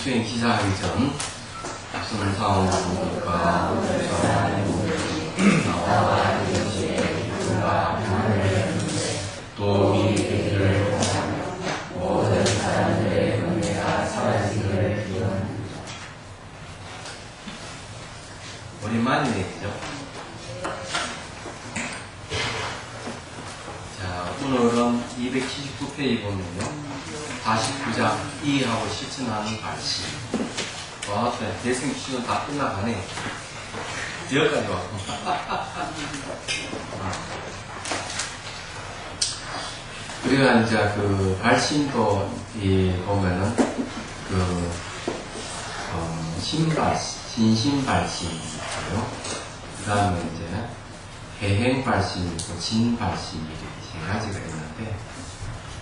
수행 시작하기 전 앞서는 상황과 또 우리를 모든 사람들의 은혜가 사라지기를 기원합니다. 오랜만이네, 그죠? 자, 오늘은 279페이지 보면요. 49장 이해하고 실천하는 발심. 와, 대승 기준은 다 끝나가네. 여기까지 왔고. 우리가 이제 그 발심도 보면은 신심발심이고요. 그 다음에 이제 해행발심이고 진발심 이렇게 세 가지가 있는데,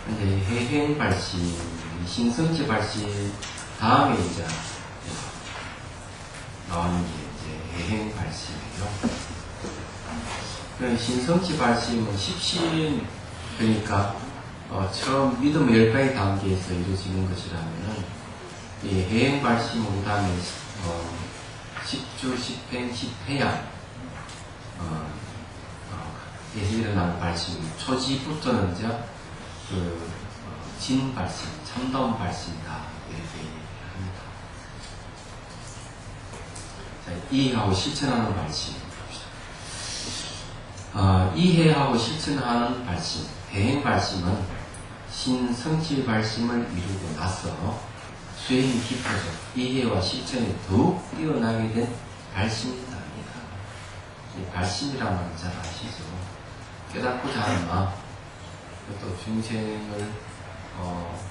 이제 해행발심, 신성지발심 다음에 이제 나오는 게 이제 해행발심이에요. 신성지발심은 십신, 그러니까 처음 믿음 10가지 단계에서 이루어지는 것이라면은 이 해행발심은 그 다음에 십주, 십행, 십회양 에서 일어나는 발심, 초지부터는 이제 진발심, 참다운 발심이다 이렇게 얘기합니다. 자, 이해하고 실천하는 발심. 이해하고 실천하는 발심, 해행 발심은 신성질 발심을 이루고 나서 수행이 깊어져 이해와 실천이 더욱 뛰어나게 된 발심이다. 이 발심이라는 말 잘 아시죠? 깨닫고자 하는 마음, 또 중생을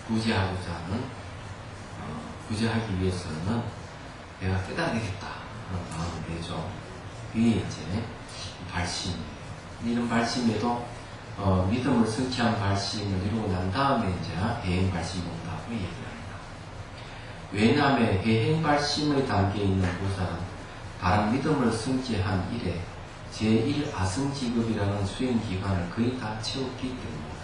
구제하고자 하는, 구제하기 위해서는 내가 깨달아야겠다 하는 마음을 내죠. 이게 이제 발심이에요. 이런 발심에도 믿음을 성취한 발심을 이루고 난 다음에 이제 해행 발심이 온다고 얘기합니다. 왜냐하면 해행 발심의 단계에 있는 보살은 바른 믿음을 성취한 이래 제1아승지급이라는 수행기관을 거의 다 채웠기 때문이다.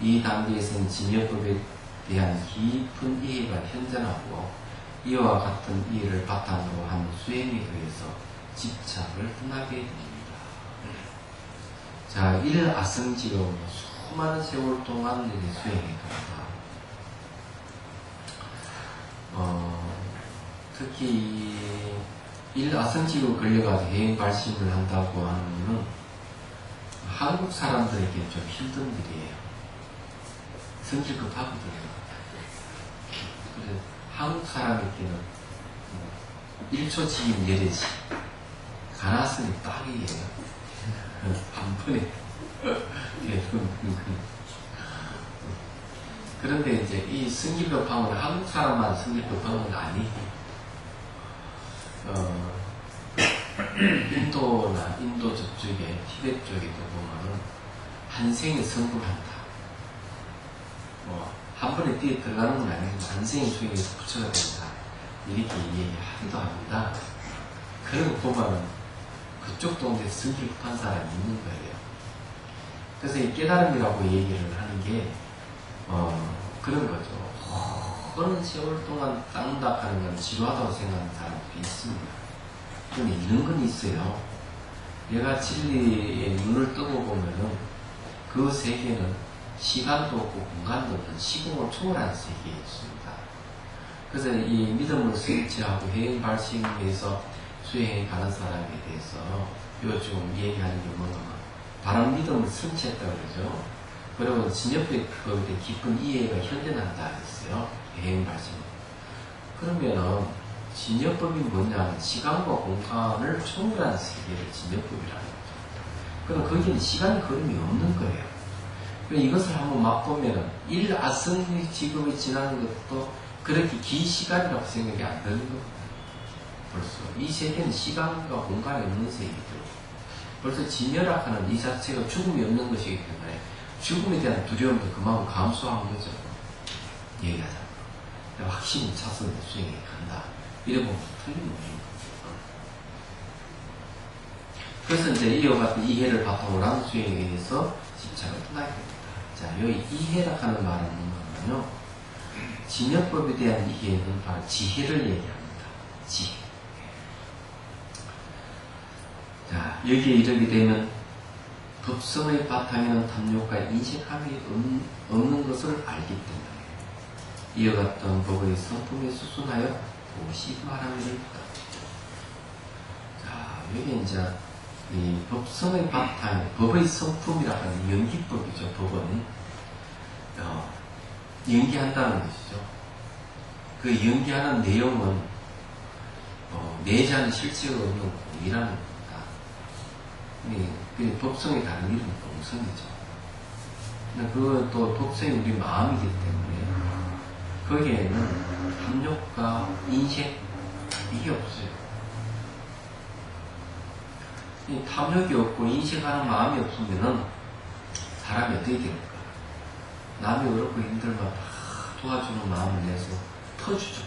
이 단계에서는 진여법에 대한 깊은 이해가 현존하고 이와 같은 이해를 바탕으로 한 수행에 의해서 집착을 떠나게 됩니다. 자, 1아승지급은 수많은 세월 동안 수행해 갑니다. 특히 1아승지로 걸려가지고 해행 발심을 한다고 하는 것은 한국 사람들에게 좀 힘든 일이에요. 성질 급하거든요. 그래서 한국 사람에게는 1초 지임 예례지. 가나스니 딱이에요. 한 번에. 그런데 이제 이 성질급함은 한국 사람만 성질급한 건 아니고, 인도나 인도 저쪽에 티벳 쪽에도 보면은 한 생에 성불한다. 한 번에 뛰어 들어가는 건 아니고 한 생의 수행에서 부처가 된다. 이렇게 얘기하기도 합니다. 그런 거 보면은 그쪽 동네에 성질급한 사람이 있는 거예요. 그래서 이 깨달음이라고 얘기를 하는 게 그런 거죠. 그런 세월 동안 땅닥하는 건 지루하다고 생각하는 사람들이 있습니다. 그런데 이런 건 있어요. 얘가 진리에 눈을 뜨고 보면은 그 세계는 시간도 없고 공간도 없는 시공을 초월한 세계에 있습니다. 그래서 이 믿음을 성취하고 해행 발심에서 수행해 가는 사람에 대해서 요즘 얘기하는 게 뭐냐면 바른 믿음을 성취했다고 그러죠. 그리고 진여법에 대해 깊은 이해가 현존한다 했어요. 해행 발심. 그러면은 진여법이 뭐냐면 시간과 공간을 초월하는 세계를 진여법이라는 거죠. 그럼 거기는 시간 걸음이 없는 거예요. 이것을 한번 맛보면은 1아승 지금이 지나는 것도 그렇게 긴 시간이라고 생각이 안 되는 겁니다. 벌써 이 세계는 시간과 공간이 없는 세계죠. 벌써 진여락하는 이 자체가 죽음이 없는 것이기 때문에 죽음에 대한 두려움도 그만큼 감소한 거죠. 얘기하자면 확신이 차서 수행에 간다. 이러면 틀림없는 거죠. 그래서 이제 이와 같은 이해를 바탕으로 한 수행에 의해서 집착을 떠나게 됩니다. 자, 여기 이해라 하는 말은 뭐냐면요. 진여법에 대한 이해는 바로 지혜를 얘기합니다. 지혜. 자, 여기에 이르게 되면 법성의 바탕에는 탐욕과 인식함이 없는 것을 알기 때문에 이와 같은 법의 성품에 수순하여 무엇이 말합니까? 자, 여기 이제 이 법성의 바탕, 법의 성품이라고 하는 연기법이죠. 법은 연기한다는 것이죠. 그 연기하는 내용은 내재하는 실체가 없는 공이라는 겁니다. 그 법성이 다른 이름은 공성이죠. 근데 그건 또 법성이 우리 마음이기 때문에 거기에는 탐욕과 인식 이게 없어요. 이 탐욕이 없고 인식하는 마음이 없으면은 사람이 어떻게 될까? 남이 어렵고 힘들면 다 도와주는 마음을 내서 터주죠.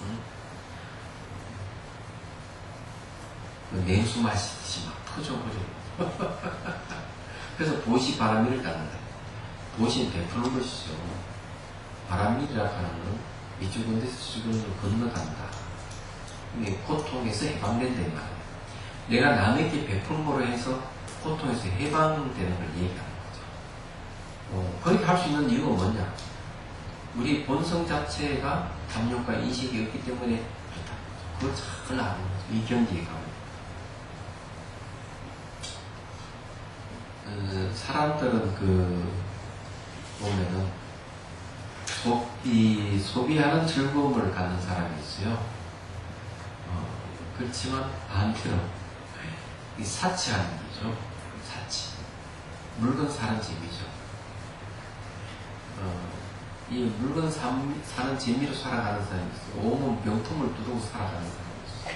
응? 냉수 마시듯이 막 터져버려요. 그래서 보시 바람이를 따는 거예요. 보시는 베푸는 것이죠. 바람이라고 하는 건 이쪽은 데서 저쪽으로 건너간다. 고통에서 해방된다 이 말이에요. 내가 남에게 베풀므로 해서 고통에서 해방되는 걸 얘기하는 거죠. 그렇게 할 수 있는 이유가 뭐냐? 우리 본성 자체가 탐욕과 인식이 없기 때문에 그렇다. 그거 잘 아는 거죠. 이 경지에 가면. 사람들은 보면은 소비하는 즐거움을 갖는 사람이 있어요. 그렇지만 반대로 이 사치하는 거죠. 사치. 물건 사는 재미죠. 이 물건 사는 재미로 살아가는 사람이 있어요. 온몸 병통을 두르고 살아가는 사람이 있어요.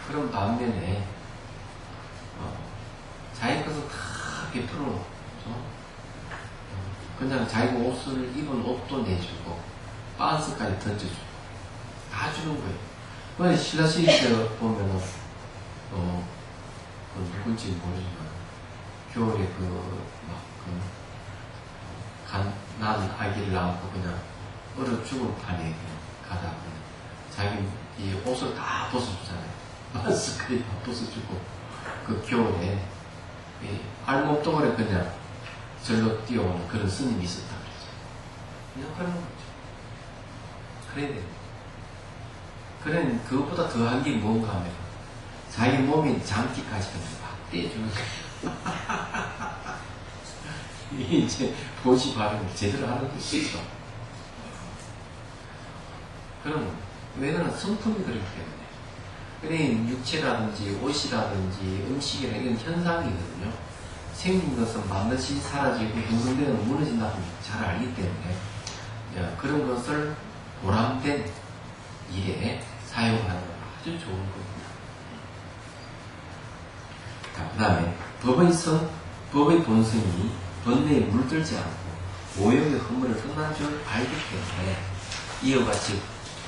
그런 반면에 자기 것을 다 베풀어 놓죠. 그냥 자기가 옷을 입은 옷도 내주고 반스까지 던져주고 다 주는 거예요. 그런데 신라시리 때 보면은 누군지 모르지만 겨울에 난 아기를 낳고 그냥 얼어 죽을 판에 그냥 가다 보면 자기 이 옷을 다 벗어주잖아요. 반스까지 다 벗어주고 그 겨울에 알몸동안에 그냥 절로 뛰어오는 그런 스님이 있었다 그러죠. 그냥 그런 거죠. 그래야 됩니다. 그래, 그것보다 더한 게 뭔가 하면 자기 몸에 장기까지 그냥 막 떼주는 거예요. 이게 이제 보시 발음을 제대로 하는 것이죠. 그럼 왜냐면 성품이 그렇기 때문에. 그래, 육체라든지 옷이라든지 음식이나 이런 현상이거든요. 생긴 것은 반드시 사라지고 형성되는 무너진다고 잘 알기 때문에 그런 것을 보람된 일에 사용하는 건 아주 좋은 겁니다. 그 다음에 법의 본성이 번뇌에 물들지 않고 오염의 허물을 끝난 줄 알기 때문에 이와 같이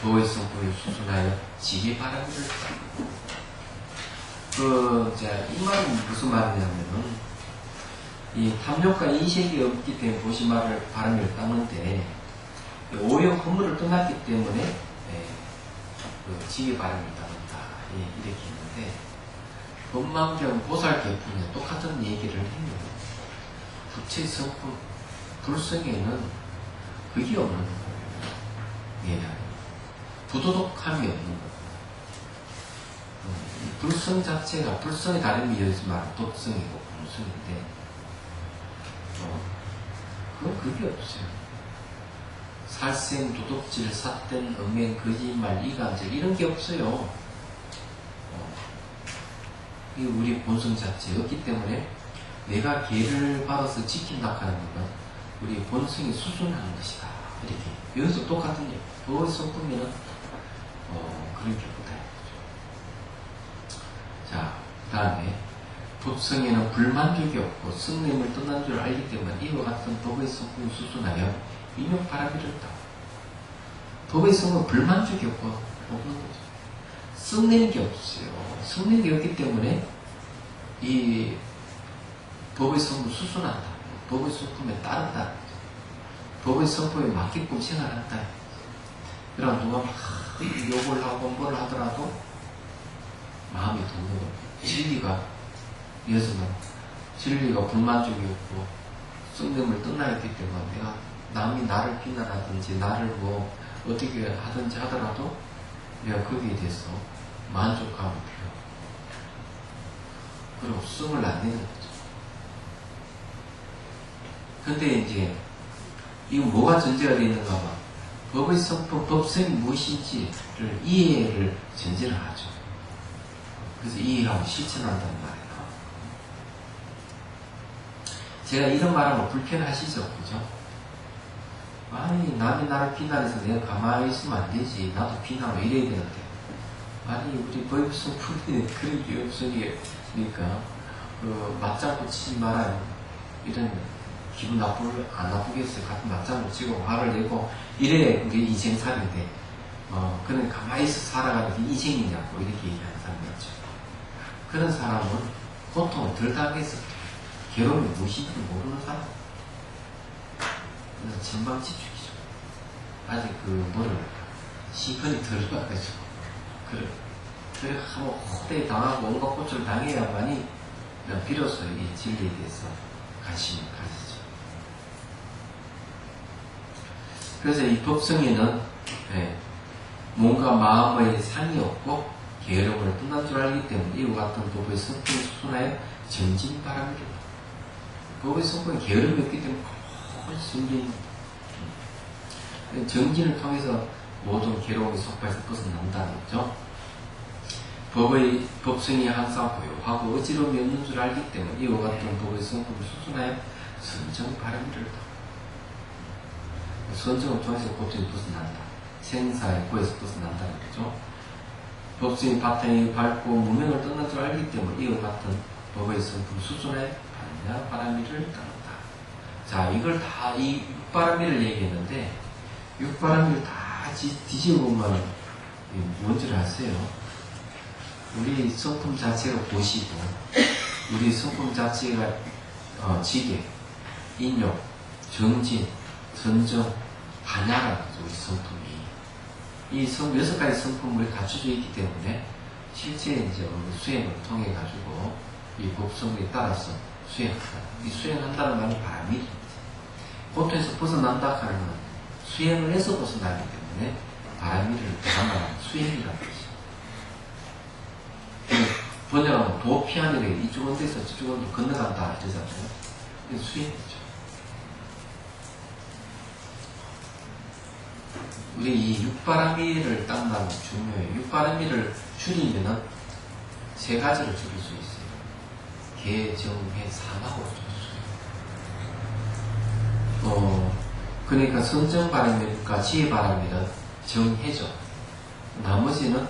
법의 성품을 수순하여 지혜 바라기를 이 말은 무슨 말이냐면은 이 탐욕과 인식이 없기 때문에 보시 말을 바람을 따는데 오염 허물을 떠났기 때문에 지혜 바람을 따른다 이렇게 했는데 법망경 보살계품에 똑같은 얘기를 해요. 부처의 성품 불성에는 그게 없는 거예요. 왜냐하면 부도덕함이 없는 거예요. 불성 자체가 불성의 다름이 여기서 독성이고 불성인데 그건 그게 없어요. 살생, 도둑질, 삿된, 음행, 거짓말, 이간질 이런 게 없어요. 이게 우리 본성 자체였기 때문에 내가 계를 받아서 지킨다 하는 건 우리 본성이 수순하는 것이다. 이렇게 여기서 똑같은 게 법의 성품에는 그런 게 없다. 자, 그 다음에 법성에는 불만족이 없고 성냄을 떠난 줄 알기 때문에 이와 같은 법의 성품을 수순하여 인욕바라기를 했다. 법의 성은 불만족이 없고 없는 거죠. 성내는 게 없어요. 성내는 게 없기 때문에 이 법의 성을 수순한다. 법의 성품에 따른다. 법의 성품에 맞게끔 생활한다. 그럼 누가 막 욕을 하고 뭘 하더라도 마음이 돕는 거예요. 진리가, 예수는 진리가 불만족이었고 성령을 떠나있기 때문에 내가 남이 나를 비난하든지 나를 뭐 어떻게 하든지 하더라도 내가 거기에 대해서 만족감을 표현. 그리고 숨을 안 내는 거죠. 근데 이제 이거 뭐가 전제가 되어 있는가 봐. 법의 성품, 법성이 무엇인지를 이해를 전제를 하죠. 그래서 이해하고 실천한다는 말이에요. 제가 이런 말하면 불편하시죠? 그죠? 아니, 남이 나를 비난해서 내가 가만히 있으면 안 되지. 나도 비난하고 이래야 되는데. 아니, 우리 법의 성품이 그런 게 없으니까, 맞장구 치지 말아요. 이런, 기분 안 나쁘겠어요. 같은 맞장구 치고 화를 내고, 이래 우리 인생살인데, 그는 가만히 있어 살아가는 게 인생이냐고 이렇게 얘기하는 사람이었죠. 그런 사람은 고통을 덜 당해서 괴로움이 무엇인지 모르는 사람. 그래서 전방지축이죠. 아직 뭐를 시간이 덜 가가지고 그래 한번 호되게 당하고 온갖 고초를 당해야만이 비로소 이 진리에 대해서 관심을 가지죠. 그래서 이 법성에는 뭔가 마음의 상이 없고 게으름을 끝난 줄 알기 때문에 이와 같은 법의 성품을 수순하여 정진바람이다. 법의 성품이 게으름이 없기 때문에 정진, 정진을 통해서 모든 괴로움이 속박에서 벗어난다는 거죠. 법의 법성이 항상 고요하고 어지러움이 없는 줄 알기 때문에 이와 같은 법의 성품을 수순하여 선정바람이다. 선정을 통해서 고통이 벗어난다. 생사의 고에서 벗어난다는 거죠. 법성이 바탕이 밝고 무명을 떠난 줄 알기 때문에 이와 같은 법의 성품 수순에 바람이를 따른다. 자, 이걸 다 이 육바람이를 얘기했는데 육바람이를 다 뒤집어보면 뭔지를 아세요? 우리 성품 자체가 보시고 우리 성품 자체가 지계, 인욕, 정진, 선정, 반야라는 거죠. 우리 성품이 이 6가지 성품을 갖춰져 있기 때문에 실제 이제 수행을 통해 가지고 이 법성에 따라서 수행한다. 이 수행한다는 말이 바람일입니다. 고통에서 벗어난다 하는 건 수행을 해서 벗어나기 때문에 바람일을 바람하는 수행이라는 것이죠. 번역하면 도피하는 이쪽은 데서 저쪽은 건너간다 이러잖아요. 이게 수행이죠. 우리 이 육바람이를 닦는 중요해요. 육바람이를 줄이면은 3가지를 줄일 수 있어요. 개, 정, 해, 사막으로 줄일 수 있어요. 그러니까 선정바람이니까 지혜바람이는 정해죠. 나머지는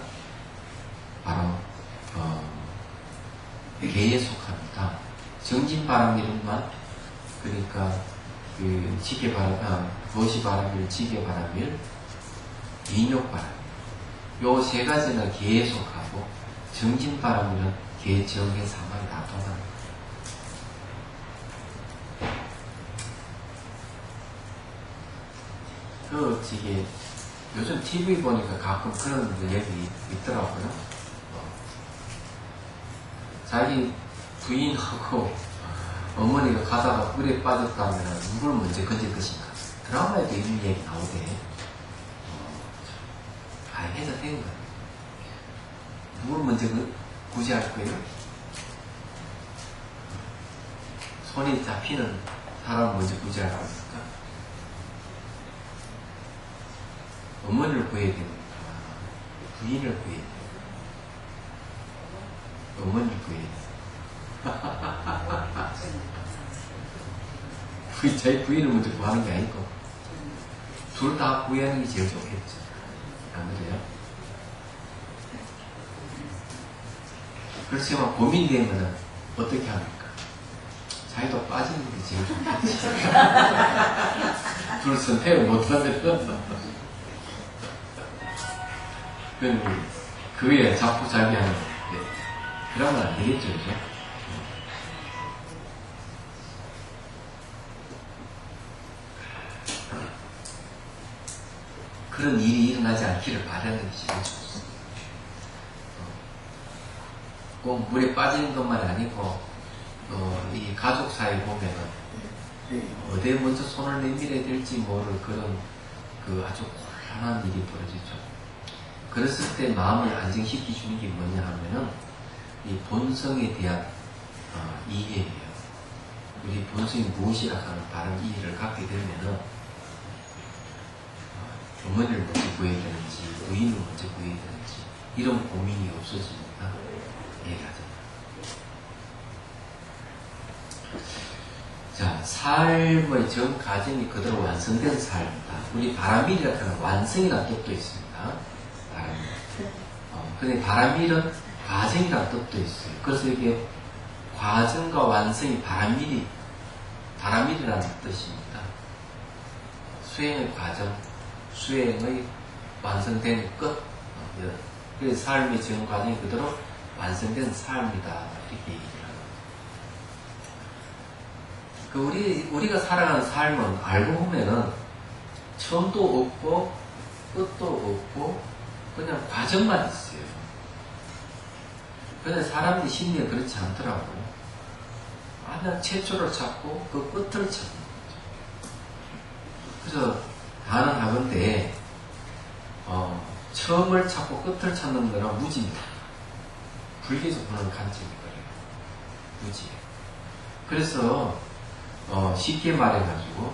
바로 개에 속합니다. 정진바람일만 그러니까 그 지게바람, 거시바람일, 지게바람일, 인욕바람. 요 3가지는 개에 속하고 정진바람일은 개, 정해, 사막이 다 통합니다. 이게 요즘 TV 보니까 가끔 그런 얘기 있더라고요. 자기 부인하고 어머니가 가다가 물에 빠졌다면 누굴 먼저 건질 것인가. 드라마에도 이런 얘기 나오대. 해서 된 거야. 누굴 먼저 구제할 거예요? 손이 잡히는 사람 먼저 구제할 겁니까? 어머니를 구해야 됩니까? 부인을 구해야 돼요. 어머니를 구해야 돼요. 자기 부인을 먼저 구하는 게 아니고 둘 다 구해하는 게 제일 좋겠죠. 안 그래요? 그렇지만 고민되면 어떻게 합니까? 자기도 빠지는 게 제일 좋겠지. 둘 선택을 못하면 그에 자포자기하는 그러면 안 되겠죠, 그죠? 그런 일이 일어나지 않기를 바라는 것이 좋습니다. 꼭 물에 빠지는 것만 아니고 이 가족 사이 보면은 어디에 먼저 손을 내밀어야 될지 모를 그런 그 아주 곤란한 일이 벌어지죠. 그랬을 때 마음을 안정시켜 주는 게 뭐냐 하면은 이 본성에 대한 이해예요. 우리 본성이 무엇이라 하는 바른 이해를 갖게 되면은 어머니를 먼저 구해야 되는지 부인을 먼저 구해야 되는지 이런 고민이 없어지니까 얘기하잖아요. 자, 삶의 전 과정이 그대로 완성된 삶이다. 우리 바람일이라고 하는 완성이라는 뜻도 있습니다. 바람일. 근데 바람일은 과정이라는 뜻도 있어요. 그래서 이게 과정과 완성이 바람일이라는 뜻입니다. 수행의 과정, 수행의 완성된 끝. 그래서 삶의 전 과정이 그대로 완성된 삶이다. 이렇게 얘기를 합니다. 우리가 살아가는 삶은 알고 보면은 처음도 없고 끝도 없고 그냥 과정만 있어요. 그런데 사람들이 심리가 그렇지 않더라고요. 그냥 최초를 찾고 그 끝을 찾는 거죠. 그래서 가능하건대 처음을 찾고 끝을 찾는 거는 무지입니다. 불교에서 보는 관점이 그래요. 무지. 그래서 쉽게 말해가지고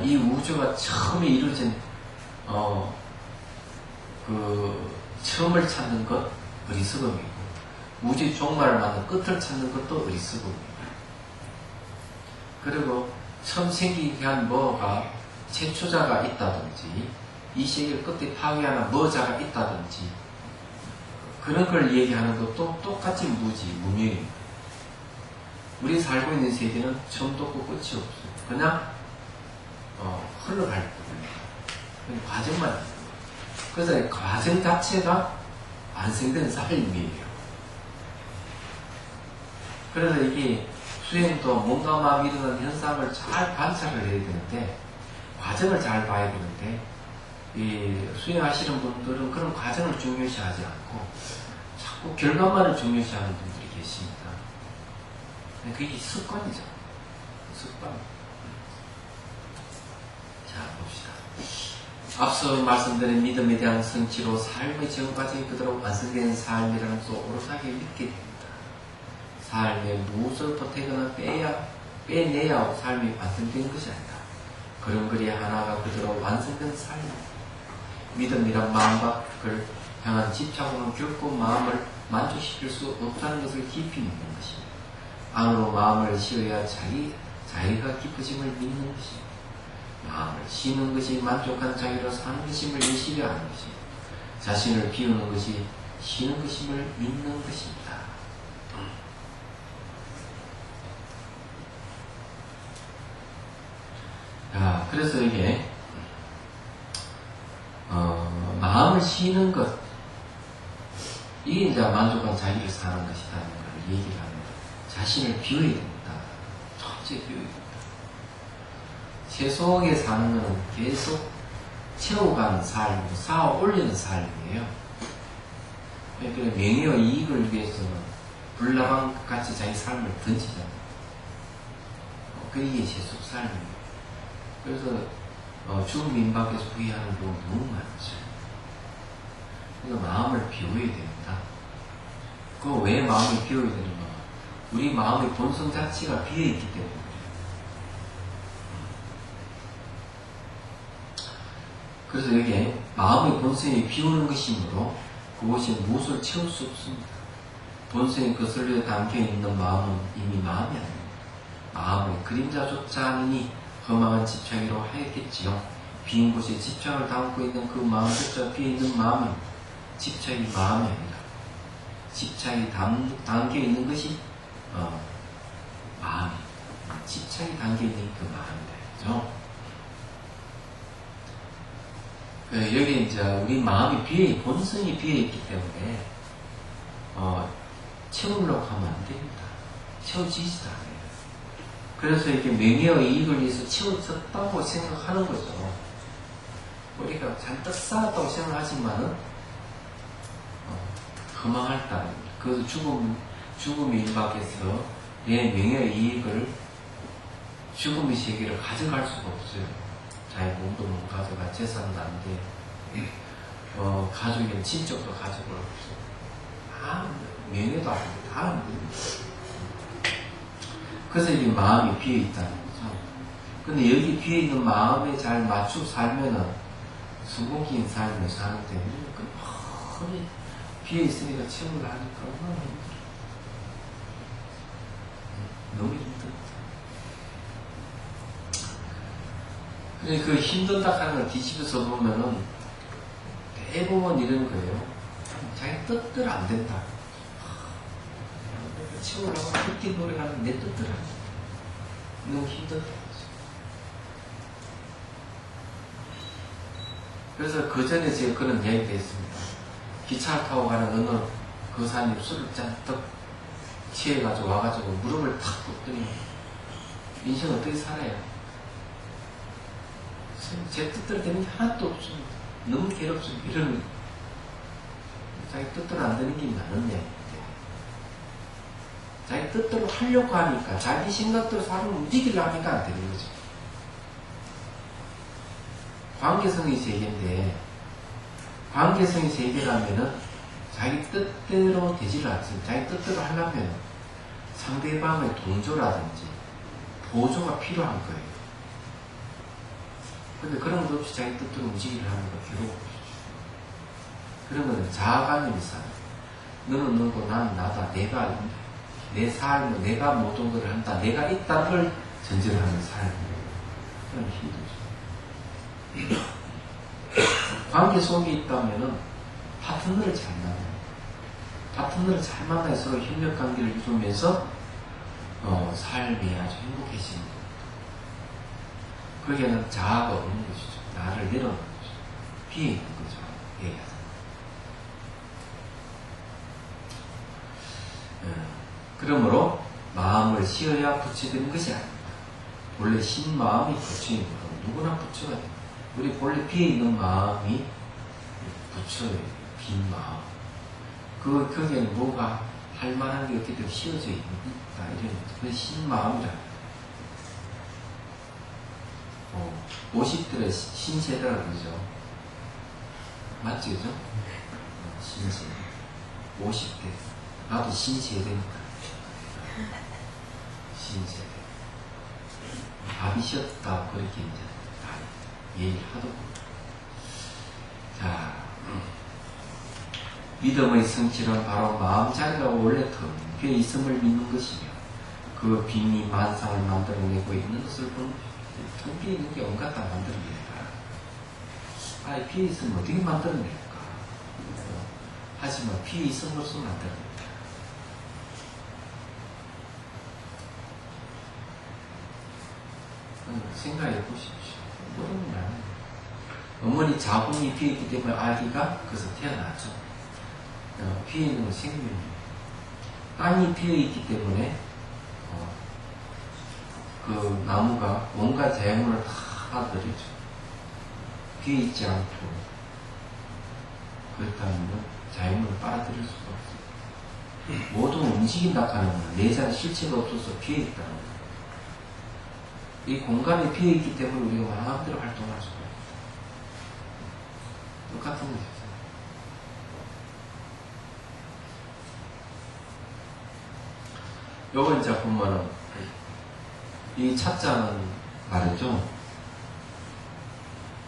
이 우주가 처음에 이루어진 그 처음을 찾는 것 어리석음이고 우주의 종말을 맞는 끝을 찾는 것도 어리석음입니다. 그리고 처음 생기게 한 뭐가 최초자가 있다든지 이 세계를 끝에 파괴하는 뭐자가 있다든지 그런 걸 얘기하는 것도 똑같이 무명입니다. 우리 살고 있는 세계는 처음도 없고 끝이 없어요. 그냥 흘러갈 뿐입니다. 그냥 과정만 있는 거예요. 그래서 과정 자체가 완성된 삶이에요. 그래서 이게 수행도 뭔가 막 일어나는 현상을 잘 관찰을 해야 되는데 과정을 잘 봐야 되는데 이 수행하시는 분들은 그런 과정을 중요시하지 않고 자꾸 결과만을 중요시하는 분들이 계십니다. 그게 습관이죠. 습관. 자, 봅시다. 앞서 말씀드린 믿음에 대한 성취로 삶의 전 과정이 그대로 완성된 삶이라는 것을 오롯하게 믿게 됩니다. 삶에 무엇을 보태거나 빼내야 하고 삶이 완성된 것이 아니다. 그런 글이 하나가 그대로 완성된 삶입니다. 믿음이란 마음과 그를 향한 집착으로는 결코 마음을 만족시킬 수 없다는 것을 깊이 믿는 것입니다. 안으로 마음을 쉬어야 자기가 깊어짐을 믿는 것입니다. 마음을 쉬는 것이 만족한 자기로 사는 것임을 예시를 하는 것입니다. 자신을 비우는 것이 쉬는 것임을 믿는 것입니다. 그래서 이게 마음을 쉬는 것 이게 이제 만족한 자기를 사는 것이라는 걸 얘기를 합니다. 자신을 비워야 됩니다. 철저히 비워야 됩니다. 세속에 사는 것은 계속 채워가는 삶이고 쌓아 올리는 삶이에요. 그러니까 명예와 이익을 위해서는 불나방같이 자기 삶을 던지잖아요. 그게 세속 삶입니다. 그래서 죽음 임박에서 후회하는 경우가 너무 많죠. 그래서 마음을 비워야 됩니다. 그 왜 마음을 비워야 되는가? 우리 마음의 본성 자체가 비어있기 때문에 그래서 여기에 마음의 본성이 비우는 것이므로 그것이 무엇을 채울 수 없습니다. 본성이 거슬려 담겨있는 마음은 이미 마음이 아닙니다. 마음의 그림자조차 아니니 험한 집착이로 하였겠지요. 빈 곳에 집착을 담고 있는 그 마음조차 비어있는 마음은 집착이 마음이 아니라 집착이 담겨있는 것이 마음이 집착이 담겨있는 그 마음이다. 그죠? 여기 이제 우리 마음이 본성이 비어있기 때문에 채우려고 하면 안 됩니다. 채워지지도 않아요. 그래서 이렇게 명예와 이익을 위해서 채워졌다고 생각하는 거죠. 우리가 잔뜩 쌓았다고 생각하지만은 허망할 따름입니다. 그 죽음의 임박에서 내 명예의 이익을 죽음의 세계를 가져갈 수가 없어요. 자기 몸도 못 가져가, 재산도 안 돼, 가족이면 친척도 가져갈 없어. 다 명예도 안 돼, 다 안 됩니다. 그래서 이 마음이 비어있다는 거죠. 근데 여기 비어있는 마음에 잘 맞추고 살면은 성공적인 삶을 사는 때문에 비어있으니까 체험을 하니까 얼마나 힘들어. 너무 힘들어. 그래, 그 힘든다 하는 걸 뒤집어서 보면은 대부분 이런 거예요. 자기 뜻대로 안 된다. 치우라고 그렇게 노력하는 내 뜻대로 안 된다. 너무 힘들다. 그래서 그 전에 제가 그런 이야기도 했습니다. 기차를 타고 가는 어느 그 사람이 술을 잔뜩 취해가지고 와가지고 무릎을 탁 꿇더니 인생 어떻게 살아요? 제 뜻대로 되는 게 하나도 없습니다. 너무 괴롭습니다. 이런 자기 뜻대로 안 되는 게 많은데 자기 뜻대로 하려고 하니까 자기 생각대로 사람을 움직이려고 하니까 안 되는 거죠. 관계성의 세계인데 관계성의 세계라면은 자기 뜻대로 되지를 않습니다. 자기 뜻대로 하려면 상대방의 동조라든지 보조가 필요한 거예요. 근데 그런 것 없이 자기 뜻대로 움직이려 하는 거 괴로워. 그런 거는 자아관념이 있어요. 너는 너고 나는 나다. 내가 내 삶을 내가 모든 걸 한다. 내가 있다는 걸 전제로 하는 삶이에요. 그럼 힘들죠. 관계 속에 있다면은 파트너를 잘 만나요. 파트너를 잘 만나야 서로 협력 관계를 이루면서 삶이 아주 행복해지는 거예요. 거기에는 자아가 없는 것이죠. 나를 내려놓는 거죠. 비에 있는 거죠. 얘기하자. 그러므로 마음을 씌어야 부처되는 것이 아닙니다. 원래 신 마음이 부처인 거고 누구나 부처가 됩니다. 우리 본래 비에 있는 마음이 부처의 빈 마음. 거기에는 뭐가 할 만한 게 어떻게 씌어져 있다 이런 거죠. 그게 신 마음이라. 50대를 신세대라고 그러죠. 맞죠, 그죠? 신세대. 50대. 나도 신세대니까. 신세대. 밥이 쉬었다, 그렇게 이제 다 얘기를 하더군요. 자, 믿음의 성질은 바로 마음자리가 원래 텅 비어있음을 믿는 것이며 그 빈이 만상을 만들어내고 있는 것을 보는 것입니다. 텅 비어있는 게 온갖 다 만들어내니까. 비어있으면 어떻게 만들어낼까? 하지만 비어있음으로써 만들어냅니다. 생각해 보십시오. 모르는 거 아니에요. 어머니 자궁이 비어있기 때문에 아기가 거기서 태어나죠. 비어있는 건 생명이에요. 땅이 비어있기 때문에 그 나무가 온갖 자연물을 다 들이죠. 비어있지 않고 그렇다면 자연물을 빨아들일 수가 없어요. 모든 움직인다 하는 건 내장 실체가 없어서 비어있다는 거예요. 이 공간에 비어있기 때문에 우리가 마음대로 활동할 수가 없어요. 똑같은 것이죠. 요거 이제 보면은 이 찻잔은 말이죠.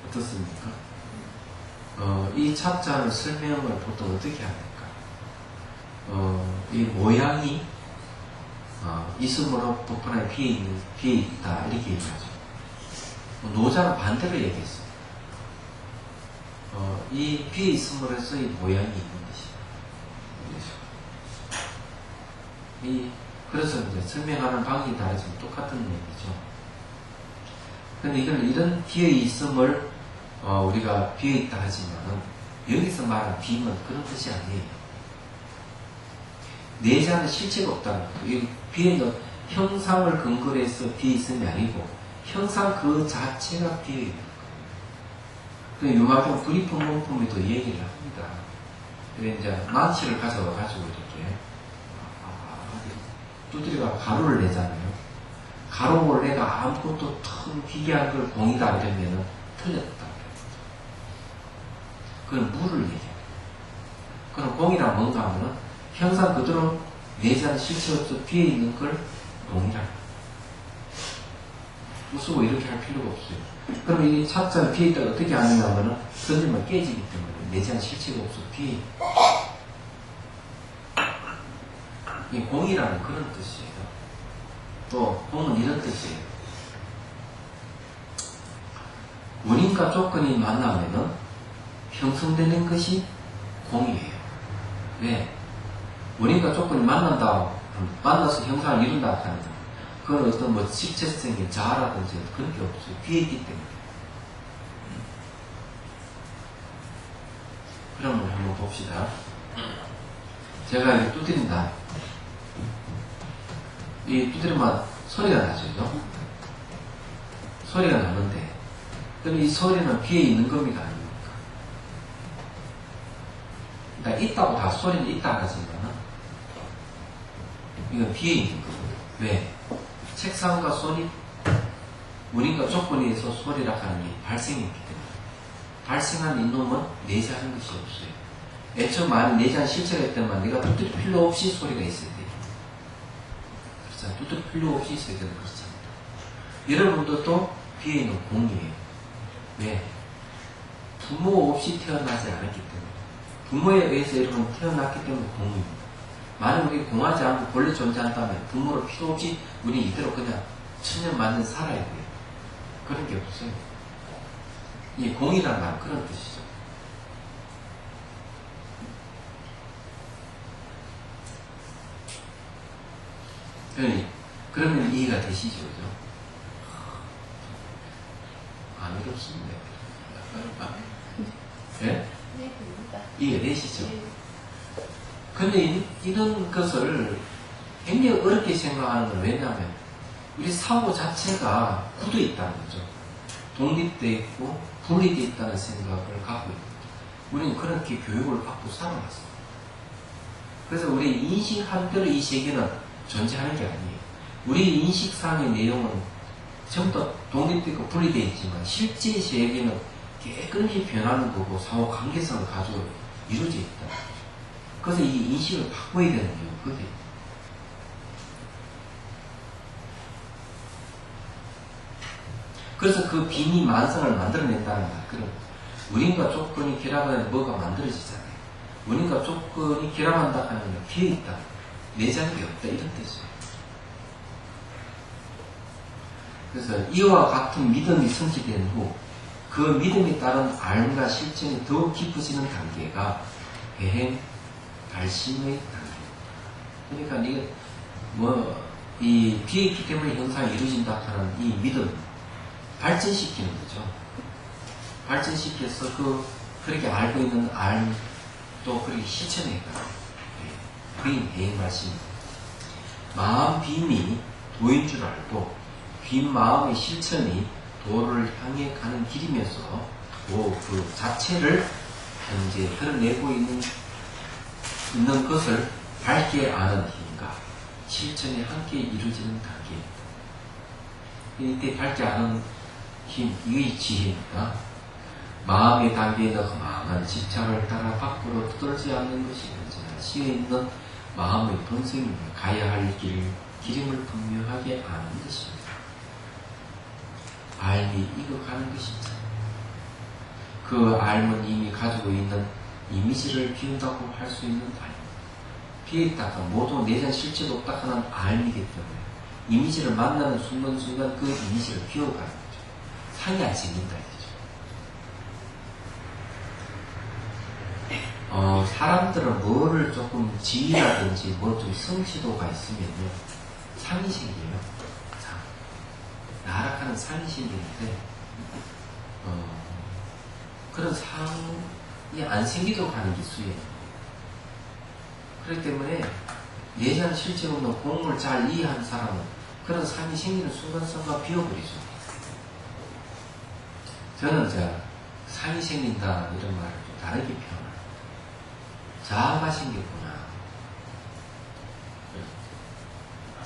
어떻습니까? 이 찻잔을 설명을 보통 어떻게 합니까? 이 모양이 있음으로 보편하게 비어있다 이렇게 얘기하죠. 노자는 반대로 얘기했어요. 이 비어있음으로써 이 모양이 있는 것이죠. 그래서 이제 설명하는 방식이 다르지만 똑같은 얘기죠. 근데 이런 비어있음을 우리가 비어있다 하지만은 여기서 말하는 비는 그런 뜻이 아니에요. 내자는 실체가 없다는 거예요. 이 비에는 형상을 근거로 해서 비어있음이 아니고 형상 그 자체가 비어있는 거예요. 그 유마경 불이품문품에도 얘기를 합니다. 그래 이제 망치를 가져와가지고 이렇게 두드려가 가루를 내잖아요. 가루를 내가 아무것도 큰 기괴한 걸 공이다 이러면은 틀렸다. 그건 물을 얘기해요. 그럼 공이란 뭔가 하면은 형상 그대로 내재하는 실체 없어 뒤에 있는 걸 공이라. 무수고 이렇게 할 필요가 없어요. 그럼 이 착자를 뒤에 있다가 어떻게 하느냐면은 던지면 깨지기 때문에 내재하는 실체가 없어 뒤에. 이 공이라는 그런 뜻이에요. 또 공은 이런 뜻이에요. 원인과 조건이 만나면은 형성되는 것이 공이에요. 왜? 원인과 조건이 만나서 형상을 이룬다 하는 거. 그건 어떤 뭐 실체성의 자아라든지 그런 게 없어요. 뒤에 있기 때문에. 그러면 한번 봅시다. 제가 이렇게 두드린다. 이 두드리면 소리가 나죠, 그죠? 소리가 나는데, 그럼 이 소리는 뒤에 있는 겁니까, 아닙니까? 그러니까 있다고 다 소리는 있다 하지만, 이건 뒤에 있는 거거든요. 왜? 책상과 소리, 원인과 조건에 의해서 소리라 하는 게 발생했기 때문에. 발생한 이놈은 내재하는 것이 없어요. 애초에 많이 내재한 실체가 있다면 내가 두드릴 필요 없이 소리가 있어야 돼요. 그렇잖아요. 두드릴 필요 없이 있어야 되는 그렇잖아요. 여러분들도 뒤에 있는 공이에요. 왜? 부모 없이 태어나지 않았기 때문에. 부모에 의해서 여러분 태어났기 때문에 공입니다. 만약 우리 공하지 않고 본래 존재한다면 부모를 필요 없이 우리 이대로 그냥 천년 만년 살아야 돼요. 그런 게 없어요. 이 공이란 말은 그런 뜻이죠. 그러면 이해가 되시죠, 그죠? 안 어렵습니다. 예? 네, 됩니다. 이해되시죠? 근데 이런 것을 굉장히 어렵게 생각하는 건 왜냐하면 우리 사고 자체가 굳어 있다는 거죠. 독립되어 있고 분리되어 있다는 생각을 갖고 있는 거죠. 우리는 그렇게 교육을 받고 살아왔어요. 그래서 우리 인식한 대로 이 세계는 존재하는 게 아니에요. 우리 인식상의 내용은 전부 다 독립되어 있고 분리되어 있지만 실제 세계는 깨끗이 변하는 거고 상호 관계성을 가지고 이루어져 있다. 그래서 이 인식을 바꿔야 되는 거예요. 그게. 그래서 그 빈이 만성을 만들어낸다는 말. 그럼 원인과 조건이 결합하면 뭐가 만들어지잖아요. 원인과 조건이 결합한다 하는 건 비어있다. 내재하는 게 없다. 이런 뜻이에요. 그래서 이와 같은 믿음이 성취된 후 그 믿음에 따른 알과 실천이 더욱 깊어지는 단계가 배행, 발심의 단계. 그러니까 이게 이 비있기 때문에 형상이 이루어진다 하는 이 믿음 발전시키는 거죠. 발전시켜서 그렇게 알고 있는 또 그렇게 실천해가. 그게 배행, 발심. 마음 빔이 도인 줄 알고 빈 마음의 실천이 도를 향해 가는 길이면서 그 자체를 현재 드러내고 있는 것을 밝게 아는 힘과 실천이 함께 이루어지는 단계입니다. 이때 밝게 아는 힘, 이게 지혜입니다. 마음의 단계에는 험한 집착을 따라 밖으로 떠돌지 않는 것이 언제나 시에 있는 마음의 본성이며 가야 할 길임을 분명하게 아는 것입니다. 알미 익어가는 것입니다. 그 알은 이미 가지고 있는 이미지를 비운다고 할 수 있는 알. 비어있다가 모두 내전 실체도 없다 하는 알이기 때문에 이미지를 만나는 순간순간 그 이미지를 비워가는 거죠. 상이 안 생긴다 이거죠. 사람들은 뭐를 조금 지위라든지 좀 성취도가 있으면요 상이 생겨요. 나락하는 상이 생기는데 그런 상이 안 생기도록 하는 게 수예요. 그렇기 때문에 예전 실제로 없는 공을 잘 이해한 사람은 그런 상이 생기는 순간순간 비워버리죠. 저는 상이 생긴다 이런 말을 좀 다르게 표현해요. 자아가 생겼구나.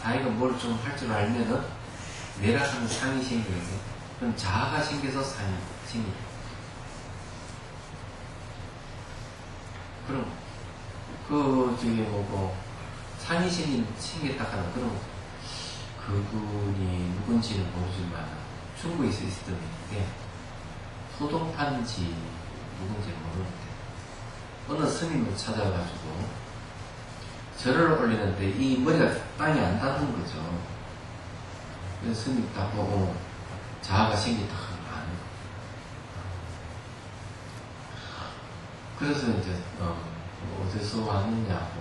자기가 뭘 좀 할 줄 알면은 내락하는 상이 생기는데 그럼 자아가 생겨서 상이 생깁니다. 그럼 상이 생겼다 하는 그럼 그분이 누군지는 모르지만 중국에서 있었던 일인데 소동판지 누군지 모르는데 어느 스님을 찾아가지고 절을 올리는데 이 머리가 땅에 안 닿는 거죠. 그래서 스님 딱 보고 자아가 생겼다 하는 거 아니에요. 그래서 이제 어디서 왔느냐고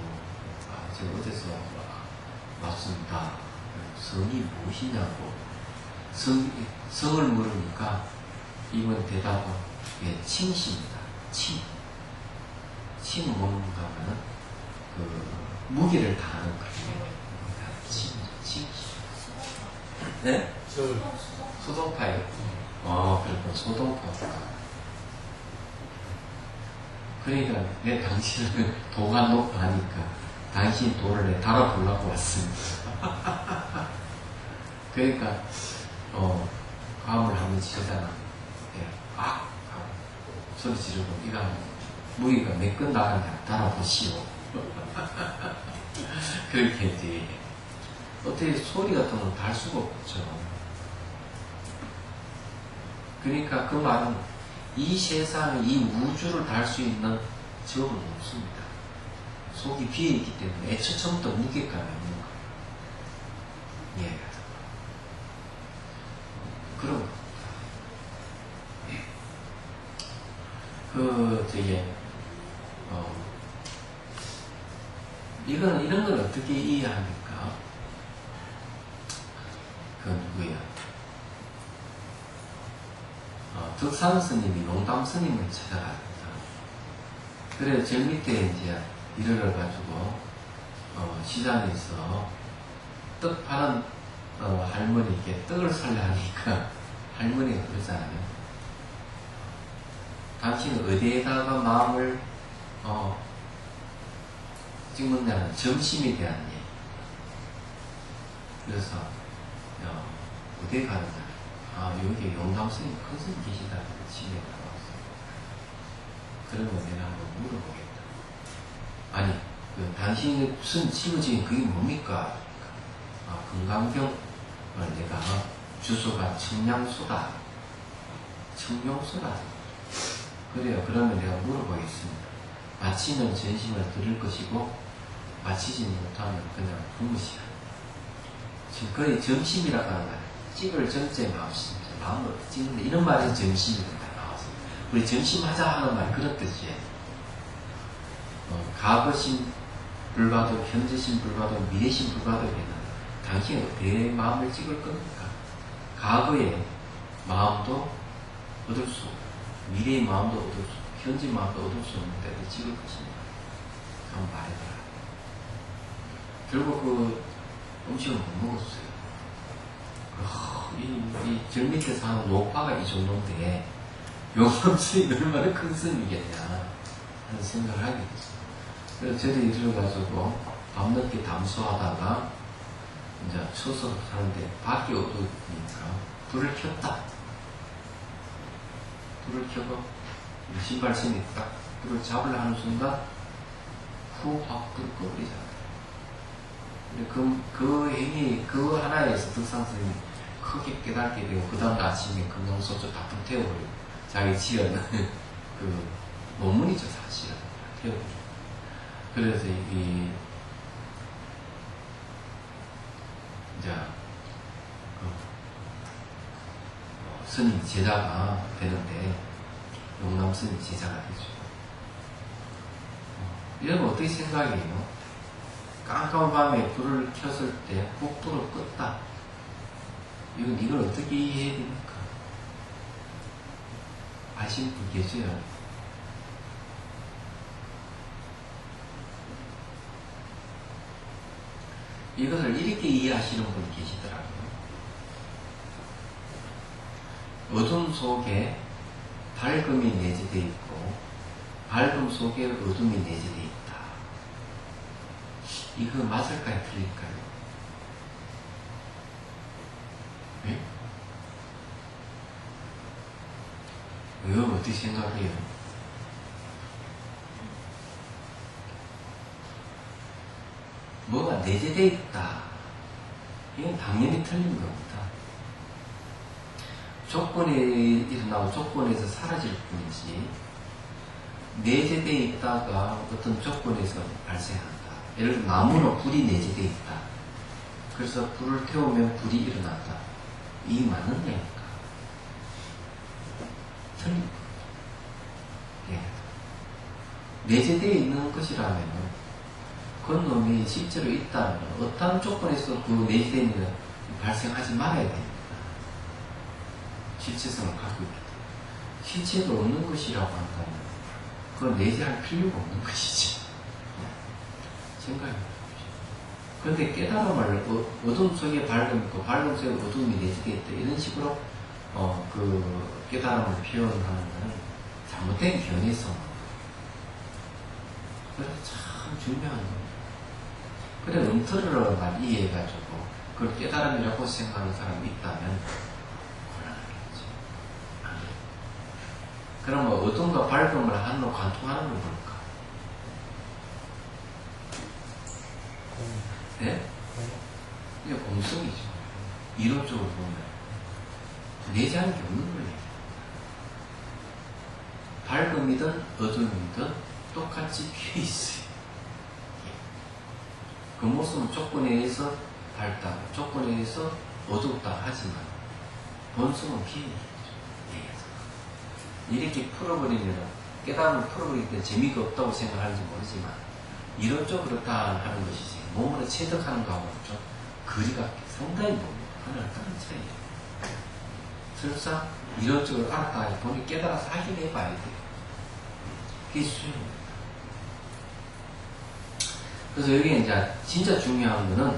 제가 어디서 왔습니다. 성이 무엇이냐고 성을 물으니까 이번 대답은 칭씨입니다. 칭은 뭔가 하면은 무기를 다하는 거예요. 칭. 네? 소동파예요. 그렇군. 소동파. 그러니까 내 당신은 도가 높아하니까 당신 도를 내 달아보려고 왔습니다. 그러니까 과음을 하면 지르잖아. 소리 지르고 이거 무기가 몇 건 나가냐 달아보시오. 그렇게 이제 어떻게 소리 같은 건 달 수가 없죠. 그러니까 그 말은 이 세상, 이 우주를 달 수 있는 적은 없습니다. 속이 비어있기 때문에 애초 처음부터 무게감이 없는 거예요. 예. 그런 거. 이런 걸 어떻게 이해합니까? 그 누구야? 덕산 스님이 농담 스님을 찾아갑니다. 그래, 저 밑에 이제 이르러 가지고, 시장에서 떡 파는, 할머니께 떡을 살려 하니까 할머니가 그러잖아요. 당신은 어디에다가 마음을, 찍느냐는 점심에 대한 얘기. 그래서, 어디에 가느냐. 여기 용담 스님 큰 스님 계시다. 집에 나왔어요. 그러면 내가 한번 물어보겠다. 아니, 당신이 무슨 집어진 그게 뭡니까? 건강병, 내가 주소가 청량소다. 청룡소다. 그래요. 그러면 내가 물어보겠습니다. 마치면 전심을 드릴 것이고, 마치지 못하면 그냥 부무시라. 지금 거의 점심이라고 하는 거예요. 찍을 점째 마음을 찍는데 이런 말이 점심이다 나와서 우리 점심하자 하는 말 그런 뜻이에요. 과거심 불가도, 현재심 불가도, 미래심 불가도에는 당신이 어디에 마음을 찍을 겁니까? 과거의 마음도 얻을 수 없고 미래의 마음도 얻을 수 없고 현재 마음도 얻을 수 없는데 어디 찍을 것입니까? 한번 말해봐라. 결국 그 음식을 못 먹었어요. 이 절 밑에서 하는 노파가 이 정도인데 용담 스님이 얼마나 큰 스님이겠냐 하는 생각을 하게 됐어요. 그래서 저도 이르러가지고 밤늦게 담수하다가 이제 추석 하는데 밖이 어두우니까 불을 켰다. 불을 켜고 신발 스님이 딱 불을 잡으려 하는 순간 후 확 불을 꺼버리잖아요. 그 행위, 그 하나에서 덕산 스님이 크게 깨닫게 되고, 그 다음날 아침에 금강소주 다 불태워버리고, 자기 지은 그 논문이죠, 사실은. 태워버리고. 그래서 이제, 스님 제자가 되는데, 용남 스님 제자가 되죠. 이러면 어떻게 생각해요? 깜깜한 밤에 불을 켰을 때 복불을 껐다. 이걸 어떻게 이해해야 됩니까? 아시는 분 계세요? 이것을 이렇게 이해하시는 분이 계시더라고요. 어둠 속에 밝음이 내재되어 있고 밝음 속에 어둠이 내재되어 있다. 이거 맞을까요? 틀릴까요? 네? 이거 어떻게 생각해요? 뭐가 내재되어 있다. 이건 당연히 틀린 겁니다. 조건에 일어나고 조건에서 사라질 뿐이지 내재되어 있다가 어떤 조건에서 발생한다. 예를 들어 나무는 불이 내재되어 있다. 그래서 불을 태우면 불이 일어난다. 이 맞는 얘기입니까? 틀린 겁니다. 예. 내재되어 있는 것이라면 그 놈이 실제로 있다면 어떤 조건에서 그 내재되어 있는 것 발생하지 말아야 됩니다. 실체성을 갖고 있기 때문에. 실체도 없는 것이라고 한다면 그건 내재할 필요가 없는 것이지. 생각해보십시오. 그런데 깨달음을 어둠 속에 밝음 있고 밝음 속에 어둠이 내재되어 있다. 이런 식으로 그 깨달음을 표현하는 것은 잘못된 견해성. 그래서 참 중요한 겁니다. 그래 음틀으로만 이해해가지고 그걸 깨달음이라고 생각하는 사람이 있다면 그러면 어둠과 밝음을 한로 관통하는 건 뭘까? 네? 이게 공성이죠. 이론적으로 보면 내재하는 게 없는 거예요. 밝음이든 어둠이든 똑같이 피해 있어요. 그 모습은 조건에 의해서 밝다, 조건에 의해서 어둡다 하지만 본성은 피해 있죠. 이렇게 풀어버리면 깨달음을 풀어버릴 때 재미가 없다고 생각하는지 모르지만 이론적으로 그렇다 하는 것이지 몸으로 체득하는 거하고는 좀 거리가 상당히 멉니다. 하나를 다른 차이예요. 설사 이론적으로 알았다 보니 깨달아서 확인해봐야 돼요. 그게 수요입니다. 그래서 여기 이제 진짜 중요한 거는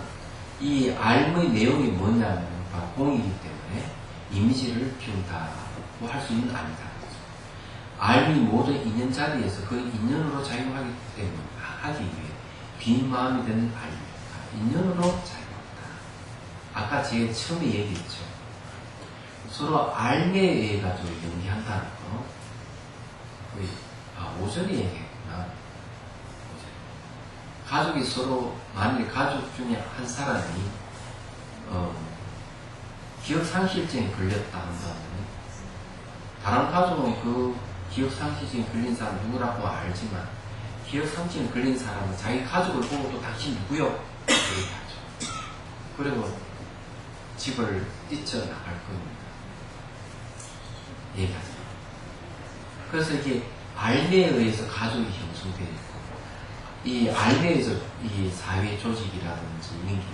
이 알의 내용이 뭐냐면 바로 공이기 때문에 이미지를 피운다고 할 수 있는 아니다. 알미 모든 인연 자리에서 그 인연으로 작용하기 때문에 하기 위해 빈 마음이 되는 알미입니다. 인연으로 작용한다. 아까 제가 처음에 얘기했죠. 서로 알미에 의해 가지고 연기한다는 거. 오전에 얘기했구나. 가족이 서로 만일 가족 중에 한 사람이 기억상실증에 걸렸다 한다면 다른 가족은 그 기억상실증에 걸린 사람 누구라고 알지만 기억상실증에 걸린 사람은 자기 가족을 보고 또 당신 누구요? 이렇게 하죠. 그리고 집을 뛰쳐나갈 겁니다. 얘기하죠. 그래서 이게 알미에 의해서 가족이 형성되어 있고 이 알미에 의해서 이 사회 조직이라든지 민기,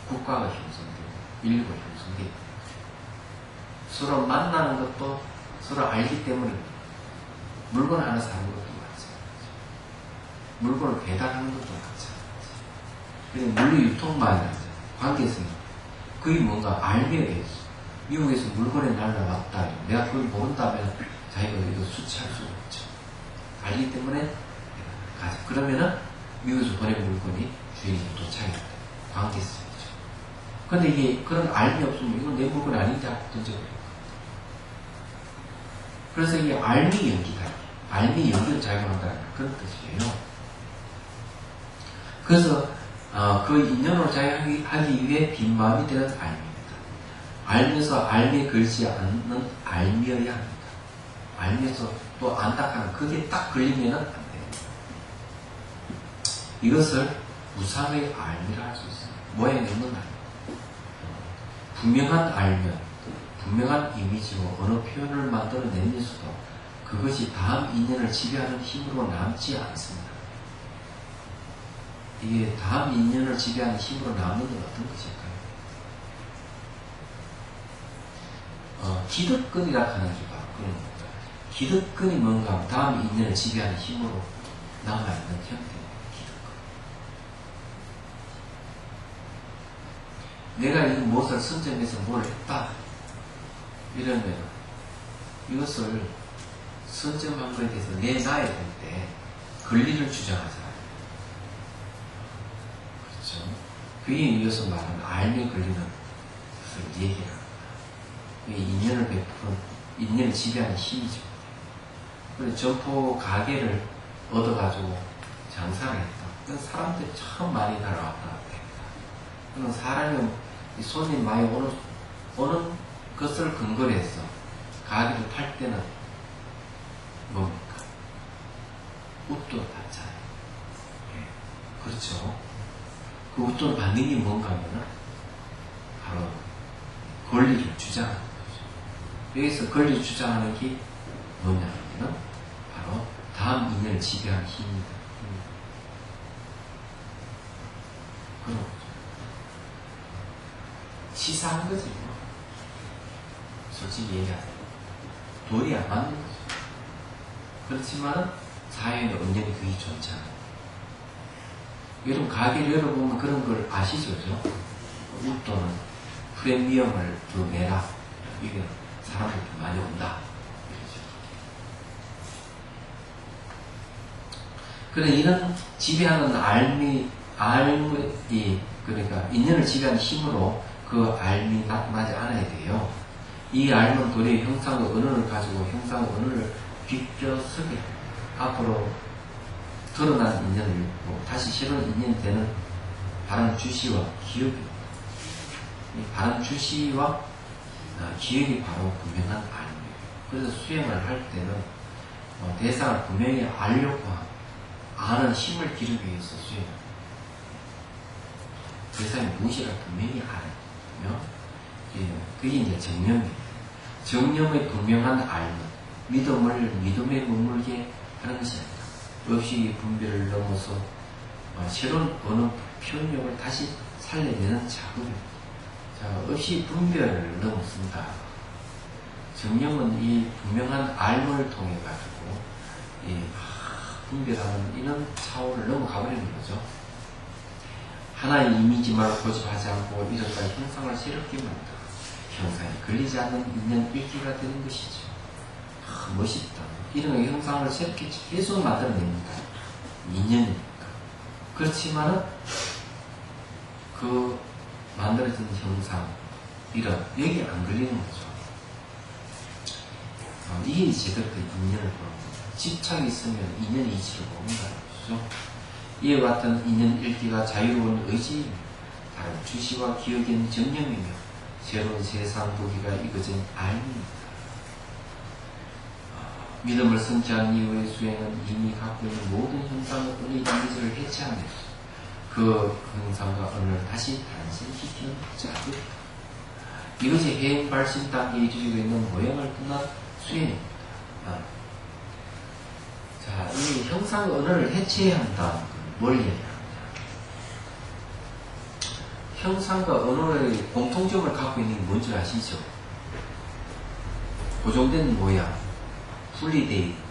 국가가 형성되고 인류가 형성되고 서로 만나는 것도 서로 알기 때문에 물건 하나 사는 것도 마찬가지죠. 물건을 배달하는 것도 마찬가지죠. 그리고 물류 유통만 관계성이 그게 뭔가 알미에 의해서 미국에서 물건이 날라왔다. 내가 그걸 모른다면 자기가 이거 수치할 수가 없죠. 알기 때문에 가죠. 그러면은 미국에서 보내는 물건이 주인이 도착했다. 관계성이죠. 근데 이게 그런 알미 없으면 이건 내 물건 아닌지 하고 던져버려요. 그래서 이게 알미 연기다. 알미 연기를 작용한다는 그런 뜻이에요. 그래서 그 인연으로 작용하기 위해 빈 마음이 되는 알미입니다. 알면서 알미에 걸지 않는 알미여야 합니다. 알면서 또 안타까운 그게 딱 걸리면 안 됩니다. 이것을 무상의 알미라 할 수 있습니다. 모양이 없는 알미. 분명한 알면 분명한 이미지로 어느 표현을 만들어내면서도 그것이 다음 인연을 지배하는 힘으로 남지 않습니다. 이게 다음 인연을 지배하는 힘으로 남는 건 어떤 것일까요? 기득권이라 하는 게 바로 그런 겁니다. 기득권이 뭔가 다음 인연을 지배하는 힘으로 남아있는 형태입니다. 기득권. 내가 이 무엇을 선점해서 뭘 했다. 이러면 이것을 선점한 거에 대해서 내놔야 될 때 권리를 주장하잖아요. 그렇죠? 그게 이어서 말하는 알미 권리는 그것을 얘기합니다. 인연을 베푸는, 인연을 지배하는 힘이죠. 그래서 점포 가게를 얻어가지고 장사를 했다. 그런 사람들이 참 많이 날아왔다 갔다 했다. 그런 사람이 손님 많이 오는 것을 근거로 해서 가게를 팔 때는 뭡니까? 웃돈 받잖아요. 예. 그렇죠. 그 웃돈 받는 게 뭔가 하면은 바로 권리를 주장하는 거죠. 여기서 권리를 주장하는 게 뭐냐면은 바로 다음 인연을 지배하는 힘입니다. 그런 거죠. 치사한 거지 뭐. 솔직히 얘기하세요. 도리 안 맞는 거죠. 그렇지만 사회에는 언제나 그게 좋잖아요. 여러분 가게를 열어보면 그런 걸 아시죠? 웃돈은 프리미엄을 더 내라. 이게 사람들이 많이 온다. 그래 이런 지배하는 알미 그러니까 인연을 지배하는 힘으로 그 알미 나타나지 않아야 돼요. 이 알은 도리어 형상의 언어를 가지고 형상의 언어를 비껴서게 앞으로 드러난 인연을 다시 새로운 인연이 되는 바른 주시와 기억입니다. 이 바른 주시와 기억이 바로 분명한 알입니다. 그래서 수행을 할 때는 대상을 분명히 알려고 하고 아는 힘을 기르기 위해서 수행합니다. 대상이 무엇이라 분명히 알면 그게 이제 정념입니다. 정념의 분명한 알은 믿음을 믿음에 머물게 하는 것이 아니다. 없이 분별을 넘어서 새로운 언어 표현력을 다시 살려내는 작업입니다. 자, 없이 분별을 넘었습니다. 정념은 이 분명한 알을 통해 가지고 분별하는 이런 차원을 넘어가 버리는 거죠. 하나의 이미지만 고집하지 않고 이런까지 형상을 새롭게 만들어 형상이 걸리지 않는 인연 일기가 되는 것이죠. 멋있다. 이런 형상을 새롭게 계속 만들어냅니다. 인연이니까. 그렇지만은 그 만들어진 형상 여기 안 걸리는 거죠. 이게 제대로 된 인연을 보는 거죠. 집착이 있으면 인연의 이치를 모른다는 것이죠. 이와 같은 인연 일기가 자유로운 의지이며 다른 주시와 기억인 정념이며 새로운 세상 보기가 익어진 알입니다. 믿음을 성취한 이후의 수행은 이미 갖고 있는 모든 형상의 언의 이미지를 해체하면서 그 형상과 언어를 다시 탄생시키는 작업입니다. 이것이 해행 발신 단계에 이르고 있는 모양을 끝난 수행입니다. 자, 이 형상의 언어를 해체해야 한다는 건 뭘 얘기합니까? 형상과 언어의 공통점을 갖고 있는 게 뭔지 아시죠? 고정된 모양, 분리되어 있는 것,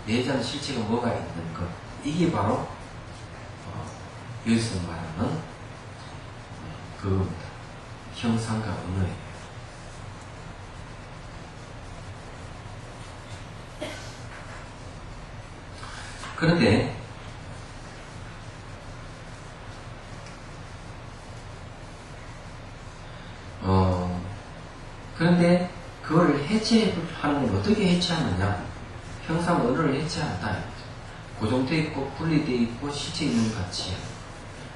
내장 실체가 뭐가 있는 것, 이게 바로 여기서 말하는 그겁니다. 형상과 언어예요. 그런데 그걸 해체하는 걸 어떻게 해체하느냐? 형상 언어를 해체한다. 고정되어 있고 분리되어 있고 실체 있는 가치.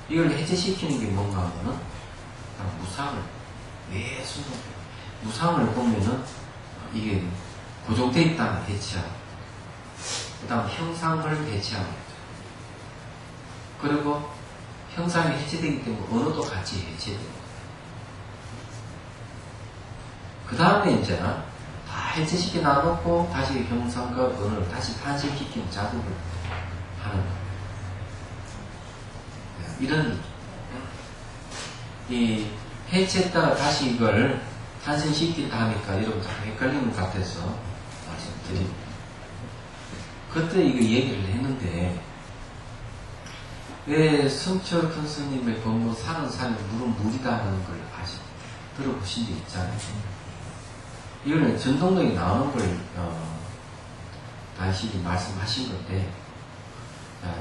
이걸 해체시키는 게 뭔가 하면은 무상을 매 순간 무상을 보면은 이게 고정되어 있다면 해체하고 그 다음 형상을 해체하는 거죠. 그리고 형상이 해체되기 때문에 언어도 같이 해체되고 그 다음에 이제 다 해체시켜 놔놓고 다시 형상과 언어를 다시 탄생시키는 작업을 하는 거예요. 이런 이 해체했다가 다시 이걸 탄생시킨다 하니까 여러분 다 헷갈리는 것 같아서 말씀드립니다. 그때 이거 얘기를 했는데 왜 성철 큰 스님의 법문 사는 산에 물은 물이다 하는 걸 들어보신 적 있잖아요. 이거는 전동동에 나오는 걸 당신이 말씀하신 건데,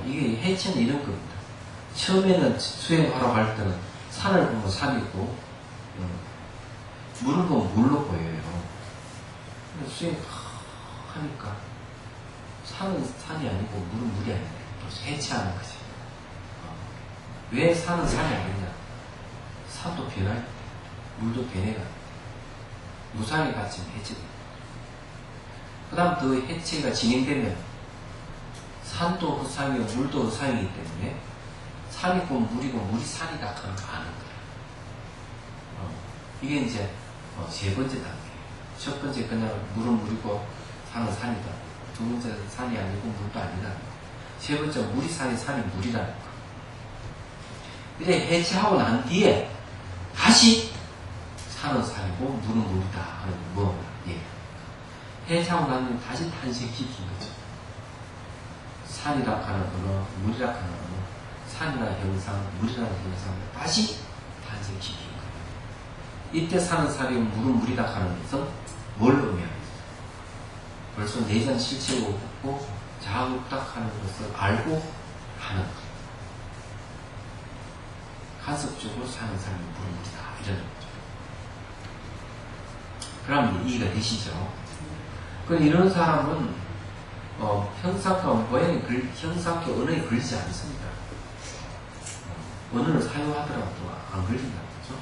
이게 해체는 이런 겁니다. 처음에는 수행하러 갈 때는 산을 보면 산이고, 물을 보면 물로 보여요. 수행하니까 산은 산이 아니고 물은 물이 아니에요. 벌써 해체하는 거지. 왜 산은 산이 아니냐? 산도 변할 때, 물도 변해가. 무상이 같이 해체됩니다. 그 다음 그 해체가 진행되면 산도 흑상이고 물도 흑상이기 때문에 산이고 물이고 물이 산이다 하는 거 아는 거예요. 이게 이제 세 번째 단계예요. 첫 번째 그냥 물은 물이고 산은 산이다. 두 번째는 산이 아니고 물도 아니라는 거. 세 번째 물이 산이 산이 물이라는 거. 이래 해체하고 난 뒤에 다시 산은 산이고 물은 물이다 하는 뭐 예. 해체하고 난 뒤에 다시 탄생시킨 거죠. 산이라 하는 언어, 물이라 하는 언어, 산이라는 형상, 물이라는 형상을 다시 탄생시킨 거예요. 이때 산은 산이고 물은 물이라 하는 것은 뭘 의미합니까? 벌써 내전 실체고 없고 자아국딱 하는 것을 알고 하는 거예요. 간섭적으로 사는 사람이 물은 물이다 이러는 거죠. 그럼 이해가 되시죠? 그 이런 사람은 형상과 모양이 형상과 언어에 걸리지 않습니다. 언어를 사용하더라도 안 걸린다는 거죠.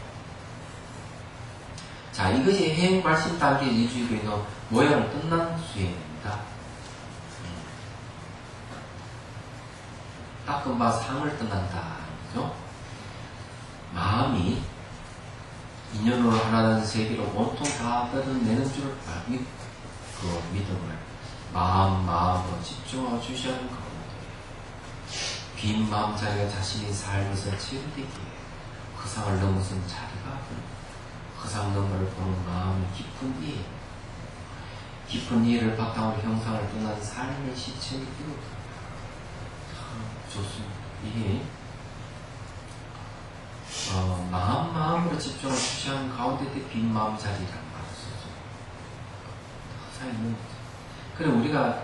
자, 이것이 해행 발심 단계에 이루어지고 있는 모양을 끝난 수행입니다. 닦은 바 상을 떠난다. 그죠? 마음이 인연으로 하나된 세계로 온통 다 드러내는 줄 믿고 그 믿음을 마음으로 집중하고 주시하는 가운데 빈 마음 자리가 자신이 살면서 체험되기에 그 상을 넘어선 자리가 그 상 너머를 보는 마음의 깊은 이해, 깊은 이해를 바탕으로 형상을 떠난 삶의 시청이 띄웁니다. 참 좋습니다. 이게 마음으로 집중을 주시하는 가운데 빈 마음 자리라는 말을 쓰죠. 항상 있는 거죠. 그래 우리가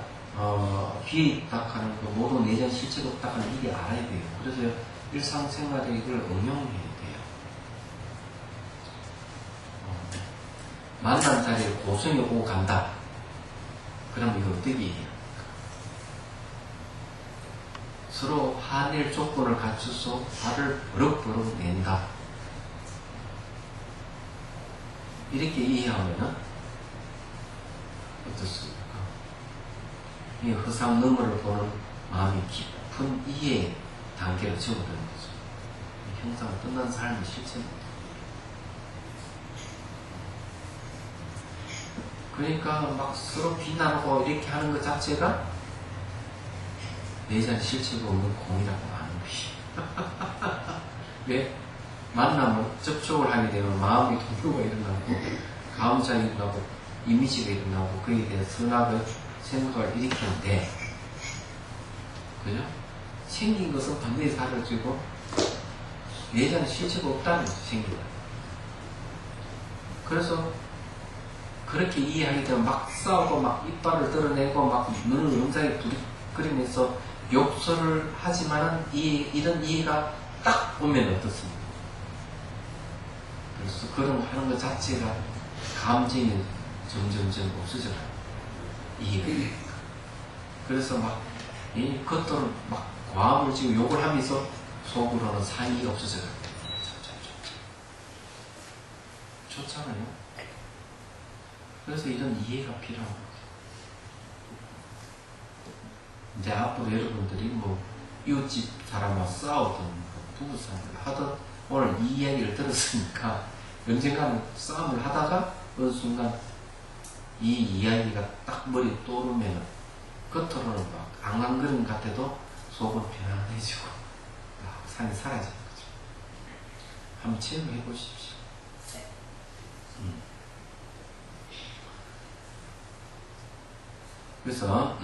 귀에 딱 하는 거 모두 내전 실체로 딱 하는 일이 알아야 돼요. 그래서 일상생활에 이걸 응용해야 돼요. 만난 자리에 고성이 오고 간다. 그럼 이거 어떻게 해요? 서로 한일 조건을 갖춰서 발을 버럭버럭 낸다. 이렇게 이해하면은 어떻습니까? 이 허상 너머를 보는 마음이 깊은 이해 단계로 접어드는 거죠. 형상을 끝난 삶의 실체입니다. 그러니까 막 서로 비난하고 이렇게 하는 것 자체가 내전 실체가 없는 공이라고 하는 것이. 왜? 만나면 접촉을 하게 되면 마음의 동요가 일어나고 감사가 일어나고 이미지가 일어나고 그에 대해 선악의 생각을 일으키는데, 그죠? 생긴 것은 반드시 사라지고 내전 실체가 없다는 것이 생기다. 그래서 그렇게 이해하게 되면 막 싸우고 막 이빨을 드러내고 막 눈을 음사에 부리면서 욕설을 하지만은 이런 이해가 딱 오면 어떻습니까? 그래서 그런 하는 것 자체가 감정이 점점점 없어져가요. 이해가. 그래서 막 겉으로 막 과음을 지고 욕을 하면서 속으로는 사이가 없어져가요. 좋잖아요. 그래서 이런 이해가 필요한 거죠. 이제 앞으로 여러분들이 뭐 이웃집 사람과 싸우든 부부싸움을 하든 오늘 이 이야기를 들었으니까 언젠가는 싸움을 하다가 어느 순간 이 이야기가 딱 머리에 떠오르면 겉으로는 막 앙앙거리는 것 같아도 속은 편안해지고 상이 사라지는 거죠. 한번 체험해 보십시오. 그래서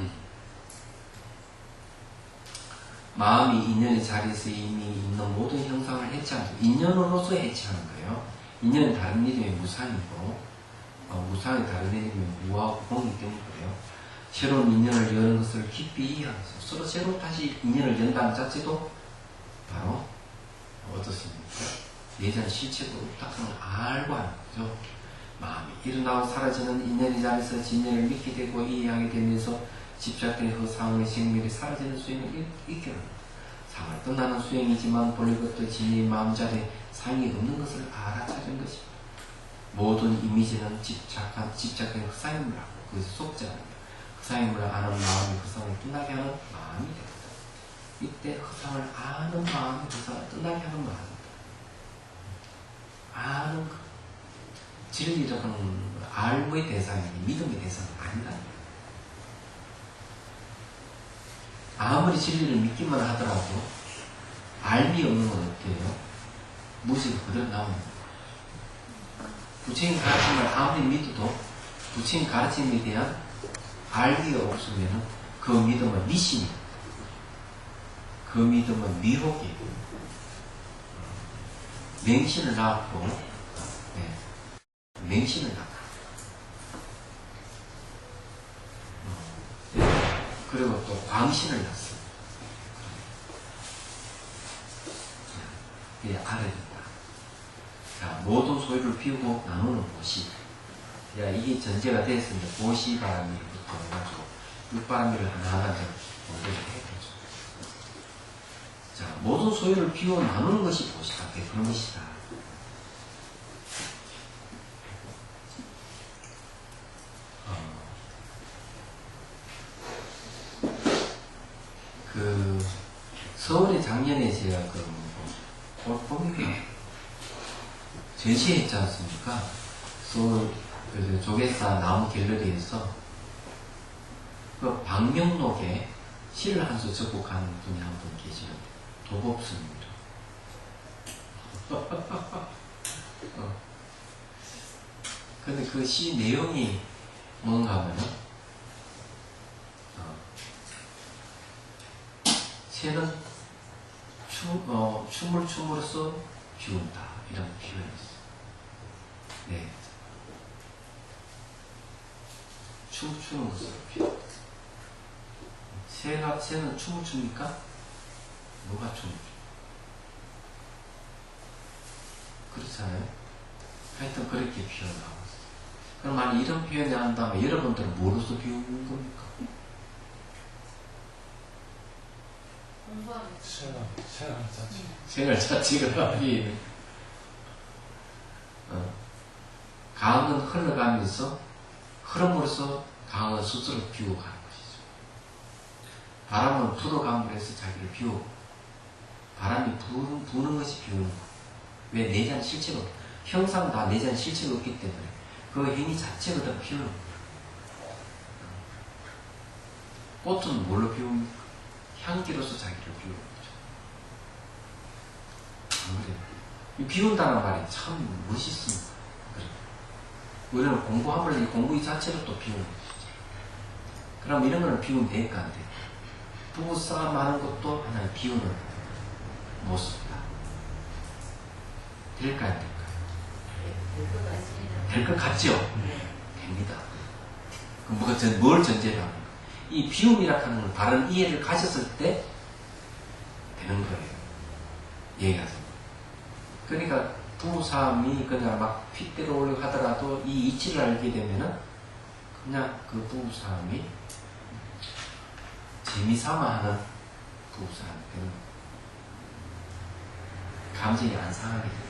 마음이 인연의 자리에서 이미 있는 모든 형상을 해체하는 거예요. 인연으로서 해체하는 거예요. 인연은 다른 이름의 무상이고 무상이 다른 이름의 무하고 공이기 때문에 그래요. 새로운 인연을 여는 것을 깊이 이해하면서 서로 새로 다시 인연을 연다는 자체도 바로 어떻습니까? 내전 실체도 없다는 걸 알고 하는 거죠. 마음이 일어나고 사라지는 인연의 자리에서 진리를 믿게 되고 이해하게 되면서 집착된 그 상황의 생명이 사라지는 수행을 잊게 합니다. 상을 떠나는 수행이지만 본래 그것도 진리의 마음자리에 상이 없는 것을 알아차린 것입니다. 모든 이미지는 집착된 흑사임을 하고 그것이 속지 않습니다. 흑사임을 아는 마음이 흑상을 떠나게 하는 마음이 됩니다. 이때 흑상을 아는 마음이 흑상을 떠나게 하는 마음입니다. 아는 것. 진리라는 알고의 대상이 믿음의 대상이 아니다. 아무리 진리를 믿기만 하더라도 알미 없는 건 어때요? 무지가 그대로 나옵니다. 부처님 가르침을 아무리 믿어도 부처님 가르침에 대한 알미가 없으면 그 믿음은 미신이에요. 그 믿음은 미혹이에요. 맹신을 낳았고 맹신을 낳았고 그리고 또 광신을 낳았어요. 이게 알아야 된다. 자, 모든 소유를 비우고 나누는 보시. 야, 이게 전제가 됐으면 보시 바람이부터 해가지고 육바람이를 하나하나 공부를 해야죠. 자, 모든 소유를 비우고 나누는 것이 보시다. 그런 것이다. 서울에 작년에 제가 전시회 했지 않습니까? 서울 조개사 나무 갤러리에서 그 방명록에 시를 한 수 적곡하는 분이 한 분 계시는데 도법스님이라. 근데 그 시 내용이 뭔가 하면은 새는 춤을 춤으로써 비운다. 이런 표현이 있어요. 네. 춤추는 것으로 비운다. 새는 춤을 춥니까? 뭐가 춤을 춰? 그렇잖아요. 하여튼 그렇게 표현하고 있어요. 그럼 만약 이런 표현을 한다면 여러분들은 뭐로서 비우는 겁니까? 생활 자체가 비는 강은 흘러가면서 흐름으로써 강은 스스로 비워가는 것이죠. 바람은 불어감으로 해서 자기를 비우고 바람이 부는 것이 비우는 거예요. 왜? 내재한 실체가 없기 때문에. 형상 다 내재한 실체가 없기 때문에 그 행위 자체가 다 비우는 거예요. 꽃은 뭘로 비웁니까? 향기로서 자기를 비우는 거죠. 안 그래요? 이 비운다는 말이 참 멋있습니다. 그래요. 우리는 공부하면 공부 이 자체로 또 비우는 것이죠. 그럼 이런 거는 비우면 될까 안 돼요? 부부싸움 하는 것도 하나의 비우는 모습이다. 될까 안 될까요? 될 것 같죠? 됩니다. 그럼 뭘 전제로 하는 이 비움이라 하는 걸 바른 이해를 가졌을 때 되는 거예요. 얘기하세요. 그러니까 부부싸움이 그냥 막 핏대로 오려고 하더라도 이 이치를 알게 되면은 그냥 그 부부싸움이 재미삼아 하는 부부싸움이 되는 거예요. 감정이 안 상하게 돼요.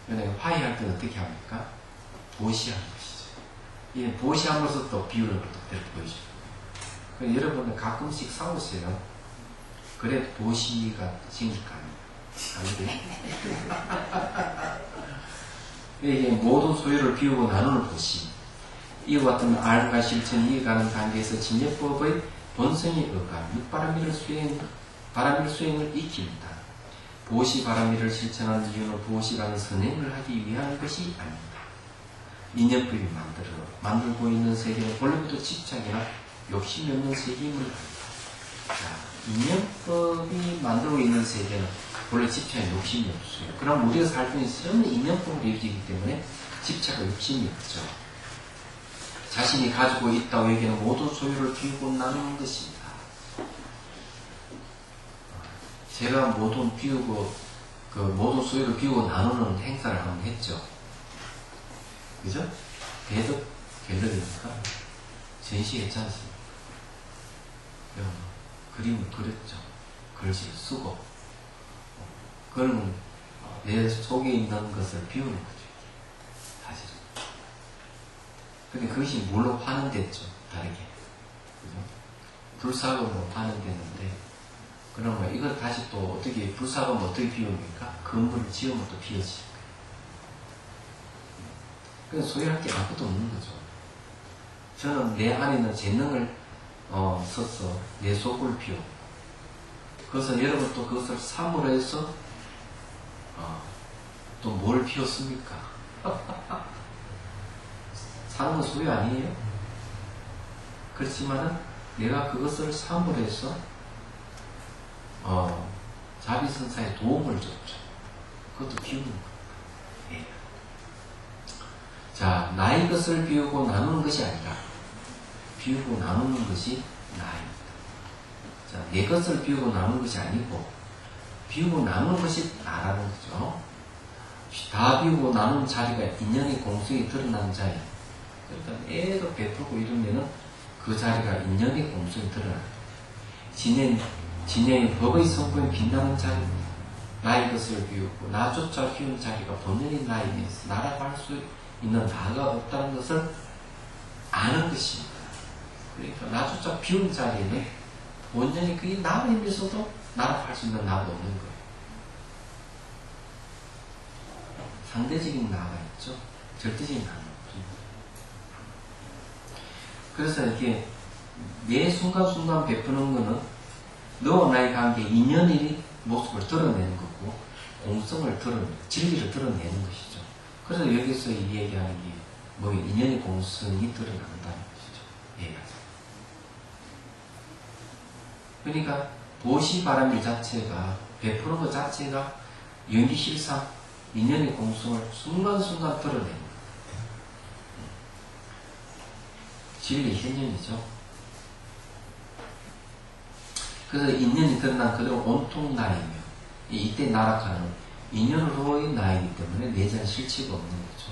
그러니까 화해할 때는 어떻게 합니까? 보시하는 것이죠. 이 보시함으로써 또 비우는 것도 그대로 보여줘요. 그러니까 여러분은 가끔씩 싸우세요. 그래 보시가 생길까 합니다. 이게 모든 소유를 비우고 나누는 보시. 이와 같은 알과 실천이 이어가는 단계에서 진예법의 본성에 의한 육바람일을 수행을 익힙니다. 보시 바람일을 실천하는 이유는 보시라는 선행을 하기 위한 것이 아닙니다. 인연법이 만들고 있는 세계는 본래부터 집착이나 욕심이 없는 세계임을 합니다. 자, 인연법이 만들고 있는 세계는 원래 집착에 욕심이 없어요. 그럼 우리가 살고 있는 세상은 인연법으로 이루어지기 때문에 집착과 욕심이 없죠. 자신이 가지고 있다고 얘기하는 모든 소유를 비우고 나누는 것입니다. 제가 모든 소유를 비우고 나누는 행사를 한번 했죠. 그죠? 대덕 갤러리니까 전시했지 않습니까? 그림을 그렸죠. 글씨를 쓰고. 그러면 내 속에 있는 것을 비우는 거죠. 사실은. 근데 그것이 뭘로 환원됐죠? 다르게. 그죠? 불사금으로 환원됐는데, 그러면 이걸 다시 또 어떻게, 불사금 어떻게 비웁니까? 건물을 지으면 또 비워지니까. 그래서 소유할 게 아무것도 없는 거죠. 저는 내 안에 있는 재능을 써서 내 속을 비우고, 그래서 여러분 또 그것을 삼으로 해서 또 뭘 비웠습니까? 사는 건 소유 아니에요? 그렇지만은 내가 그것을 삼으로 해서 자비선사에 도움을 줬죠. 그것도 비우는 거예요. 예. 자, 나의 것을 비우고 나누는 것이 아니라 비우고 나누는 것이 나입니다. 자, 내 것을 비우고 나누는 것이 아니고 비우고 나누는 것이 나라는 거죠. 다 비우고 나누는 자리가 인연의 공성이 드러나는 자리. 그러니까 애도 베풀고 이러면은 그 자리가 인연의 공성이 드러나요. 진행의 법의 성품이 빛나는 자리입니다. 나의 것을 비우고 나조차 비운 자리가 본연의 나이면서 나라고 할 수 있는 나가 없다는 것을 아는 것입니다. 그러니까 나조차 비운 자리에는 본연이 그게 나이면서도 나라고 할 수 있는 나가 없는 거예요. 상대적인 나가 있죠. 절대적인 나가 없죠. 그래서 이렇게 매 순간순간 베푸는 거는 너와 나의 관계 인연의 모습을 드러내는 거고 공성을 진리를 드러내는 것이죠. 그래서 여기서 얘기하는 게 뭐 인연의 공성이 드러난다는 것이죠. 예. 그러니까 보시바람일 자체가 베푸는 것 자체가 연기실상 인연의 공성을 순간순간 드러내는 거예요. 진리 현현이죠. 그래서 인연이 드러난 그대로 온통 나이며 이때 나락하는 인연으로의 나이기 때문에 내전 실체가 없는 거죠.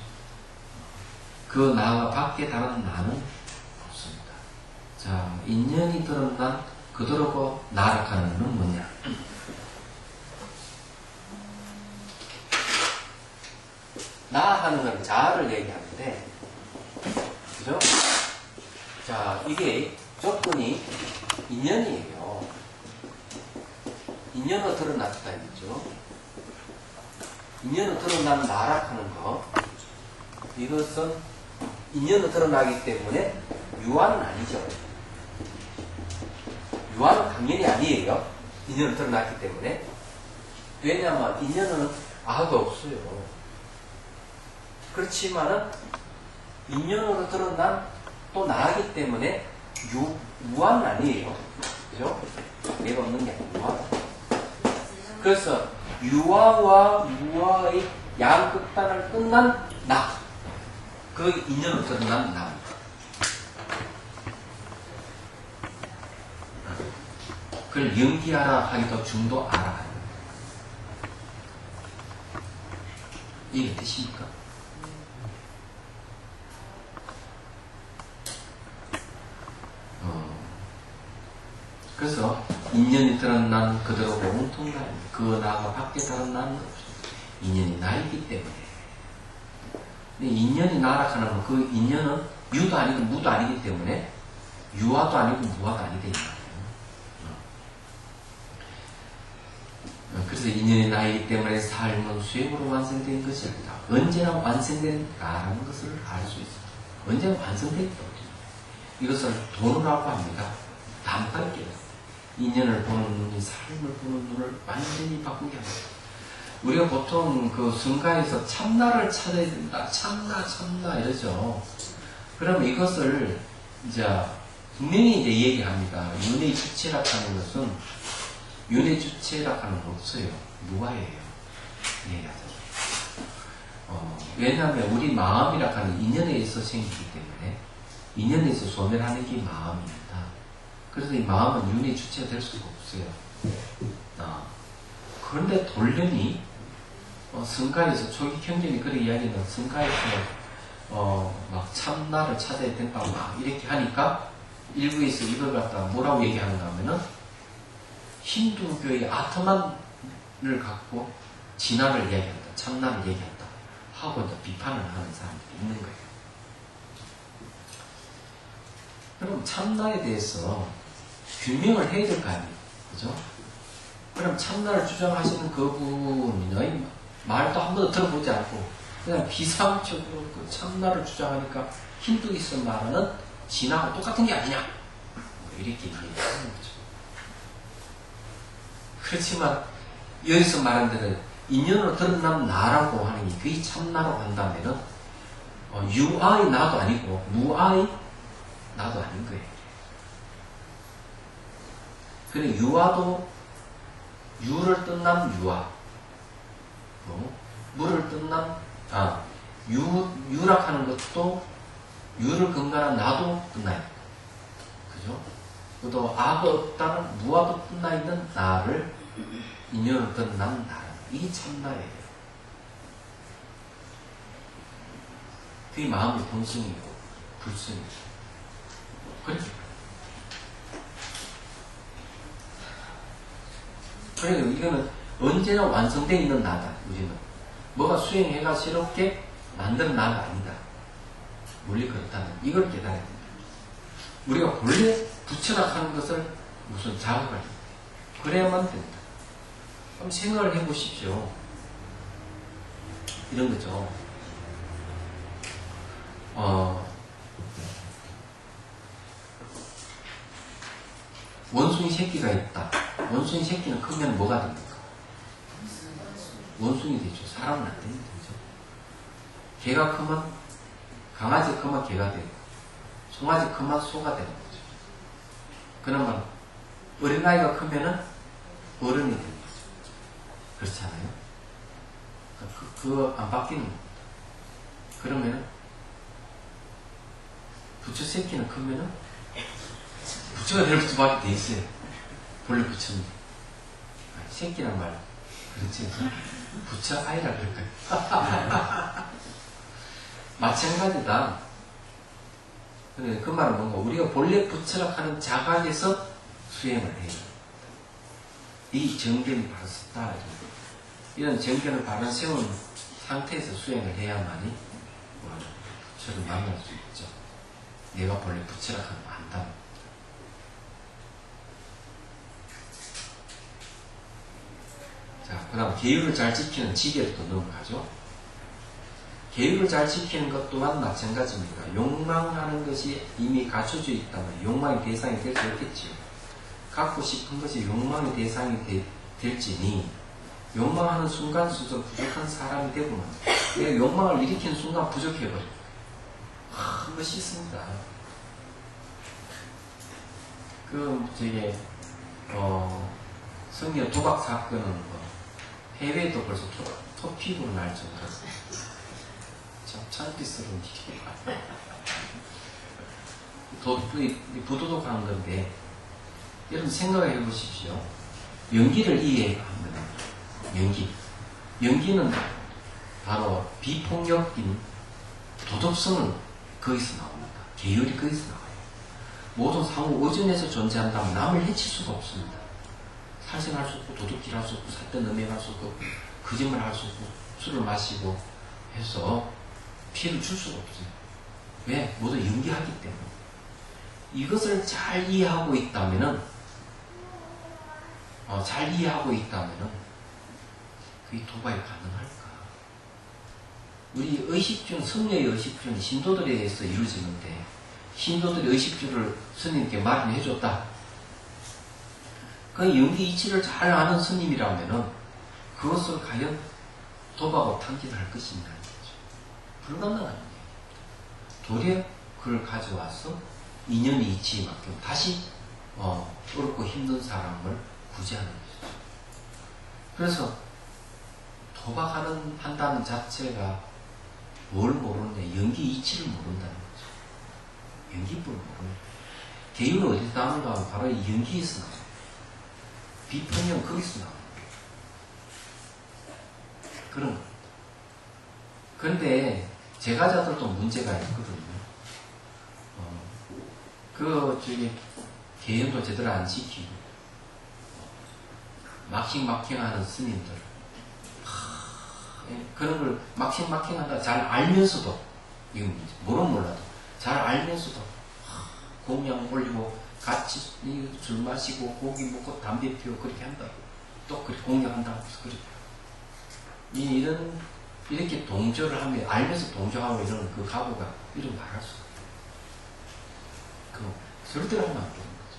그 나와 밖에 다른 나는 없습니다. 자, 인연이 드러난 그대로 나락하는 건 뭐냐? 나 하는 건 자아를 얘기하는데, 그죠? 자, 이게 조건이 인연이에요. 인연으로 드러났다, 이거죠. 인연으로 드러난 나락하는 거. 이것은 인연으로 드러나기 때문에 유한은 아니죠. 유한은 당연히 아니에요. 인연으로 드러났기 때문에. 왜냐하면 인연은 아가 없어요. 그렇지만은 인연으로 드러난 또 나이기 때문에 유한은 아니에요. 그죠? 내가 없는 게 아니고 유한. 그래서 유아와 무아의 양극단을 끝난 나. 그 인연으로 드러난 나입니다. 그걸 연기하라 하기도 중도 알아. 이게 뜻입니까? 그래서 인연이 드러난 그대로 온통 나입니다. 그 나가 밖에 다른 나는 없습니다. 인연이 나이기 때문에. 근데 인연이 나락하는 그 인연은 유도 아니고 무도 아니기 때문에 유화도 아니고 무화도 아니기 때문에. 그래서 인연이 나이기 때문에 삶은 수행으로 완성된 것이 아니다. 언제나 완성된다라는 것을 알 수 있습니다. 언제나 완성됐다. 이것을 돈이라고 합니다. 단발기예요. 인연을 보는 눈이 삶을 보는 눈을 완전히 바꾸게 합니다. 우리가 보통 그 성가에서 참나를 찾아야 된다. 참나 이러죠. 그럼 이것을 이제 분명히 이제 얘기합니다. 윤회 주체라 하는 것은 윤회 주체라 하는 거 없어요. 무아예요. 얘기하죠. 왜냐하면 우리 마음이라 하는 인연에 있어 생기기 때문에 인연에서 소멸하는 게 마음입니다. 그래서 이 마음은 윤의 주체가 될 수가 없어요. 그런데 돌련이 성가에서 초기 경전이 그렇게 이야기는 성가에서 막 참나를 찾아야 된다 막 이렇게 하니까 일부에서 이걸 갖다가 뭐라고 얘기하는가 하면은 힌두교의 아트만을 갖고 진화를 얘기한다, 참나를 얘기한다 하고 이제 비판을 하는 사람들이 있는 거예요. 그럼 참나에 대해서 규명을 해야 될 거 아니에요, 그죠? 그럼 참나를 주장하시는 그분의 말도 한 번도 들어보지 않고 그냥 비상적으로 그 참나를 주장하니까 힌두에서 말하는 진화하고 똑같은 게 아니냐 이렇게 얘기하는 거죠. 그렇지만 여기서 말한 대로 인연으로 드러난 나라고 하는 게 그게 참나라고 한다면은 유아의 나도 아니고 무아의 나도 아닌 거예요. 그래 유아도 유를 뜻난 유아, 물을 뜻난 유락하는 것도 유를 근간한 나도 끝나요. 그죠? 또 아가 없다는 무아도 끝나 있는 나를 인연을 끝난 나라. 이게 참나예요. 그게 마음의 본성이고 불성이고. 그렇죠? 그래요. 이거는 언제나 완성되어 있는 나다. 우리는 뭐가 수행해가 새롭게 만든 나가 아니다. 원래 그렇다는 이걸 깨달아야 된다. 우리가 본래 부처락하는 것을 무슨 자극을 해야 그래야만 된다. 그럼 생각을 해보십시오. 이런 거죠. 원숭이 새끼가 있다. 원숭이 새끼는 크면 뭐가 됩니까? 원숭이 되죠. 사람은 안 되는 거죠. 개가 크면 강아지 크면 개가 되고 송아지 크면 소가 되는 거죠. 그러면 어린아이가 크면은 어른이 되는 거죠. 그렇잖아요. 그거 안 바뀌는 겁니다. 그러면은 부처 새끼는 크면은 부처가 될 수밖에 돼 있어요. 본래 부처는 새끼란 말 그렇지 부처 아이라 그럴까요? 마찬가지다. 그 말은 뭔가 우리가 본래 부처라고 하는 자각에서 수행을 해요. 이 정견이 바로 섰다. 이런 정견을 바로 세운 상태에서 수행을 해야만이 부처를 만날 수 있죠. 내가 본래 부처라고 하는 거 안다. 자, 그 다음 계율을 잘 지키는 지계를 또 넘어가죠. 계율을 잘 지키는 것 또한 마찬가지입니다. 욕망하는 것이 이미 갖춰져 있다면 욕망의 대상이 될 수 없겠지요. 갖고 싶은 것이 욕망의 대상이 될지니 욕망하는 순간수도 부족한 사람이 되고만 내가 욕망을 일으키는 순간 부족해버려. 한 것이 있습니다. 성리의 도박 사건은 해외에도 벌써 토픽으로 날 정도로 참 창피스러운 일이에요. 부도덕한 건데 여러분 생각해 보십시오. 연기를 이해합니다. 연기는 바로 비폭력인 도덕성은 거기서 나옵니다. 계율이 거기서 나와요. 모든 상호 의존에서 존재한다면 남을 해칠 수가 없습니다. 살생할 수 없고 도둑질할 수 없고 살던 음행할 수 없고 거짓말 할 수 없고 술을 마시고 해서 피해를 줄 수가 없어요. 왜? 모두 연기하기 때문에. 이것을 잘 이해하고 있다면은 그게 도박이 가능할까? 우리 의식주는 성례의 의식주는 신도들에 의해서 이루어지는데 신도들의 의식주를 스님께 마련해 줬다. 그 연기 이치를 잘 아는 스님이라면은 그것을 과연 도박으로 탕진할 것이냐 불가능한 일이에요. 도리어 그걸 가져와서 인연의 이치에 맞게 다시 어렵고 힘든 사람을 구제하는 것이죠. 그래서 도박한다는 자체가 뭘 모르느냐 연기 이치를 모른다는 거죠. 연기법을 모릅니다. 계율은 어디서 나오는가 하면 바로 이 연기에서 나옵니다. 비평형 거기서 나옵니다. 그런 겁니다. 그런데 제과자들도 문제가 있거든요. 계율도 제대로 안 지키고 막힌하는 스님들 그런 걸 막힌한다 잘 알면서도 이건 모르면 몰라도 잘 알면서도 공양 올리고 같이 술 마시고 고기 먹고 담배 피우고 그렇게 한다. 또 그렇게 공양한다고 해서 그렇게 이렇게 동조를 하면 알면서 동조하고 이러는 그 각오가 이런 말할 수가 없어요. 절대로 하면 안 되는 거죠.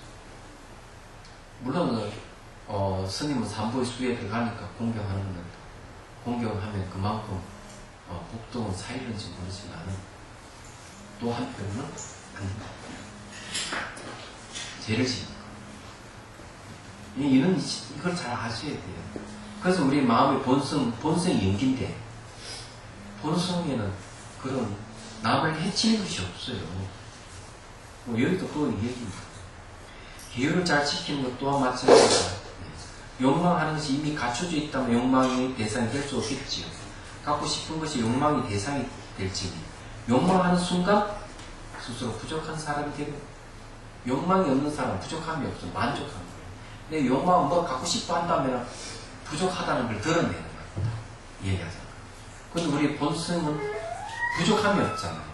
물론 스님은 삼보의 수에 들어가니까 공경하는 건데 공경하면 그만큼 복동은 사이런지 모르지만 또 한편으로는 아닙니다. 죄를 지니까 이걸 잘 아셔야 돼요. 그래서 우리 마음의 본성이 연기인데 본성에는 그런 남을 해치는 것이 없어요. 여기도 또 얘기입니다. 계율을 잘 지키는 것 또한 마찬가지입니다. 욕망하는 것이 이미 갖춰져 있다면 욕망의 대상이 될 수 없겠지요. 갖고 싶은 것이 욕망의 대상이 될지니 욕망하는 순간 스스로 부족한 사람이 되고 욕망이 없는 사람은 부족함이 없어 만족하는 거예요. 근데 욕망은 뭐 갖고 싶어 한다면 부족하다는 걸 드러내는 겁니다. 이해하잖아요. 근데 우리 본성은 부족함이 없잖아요.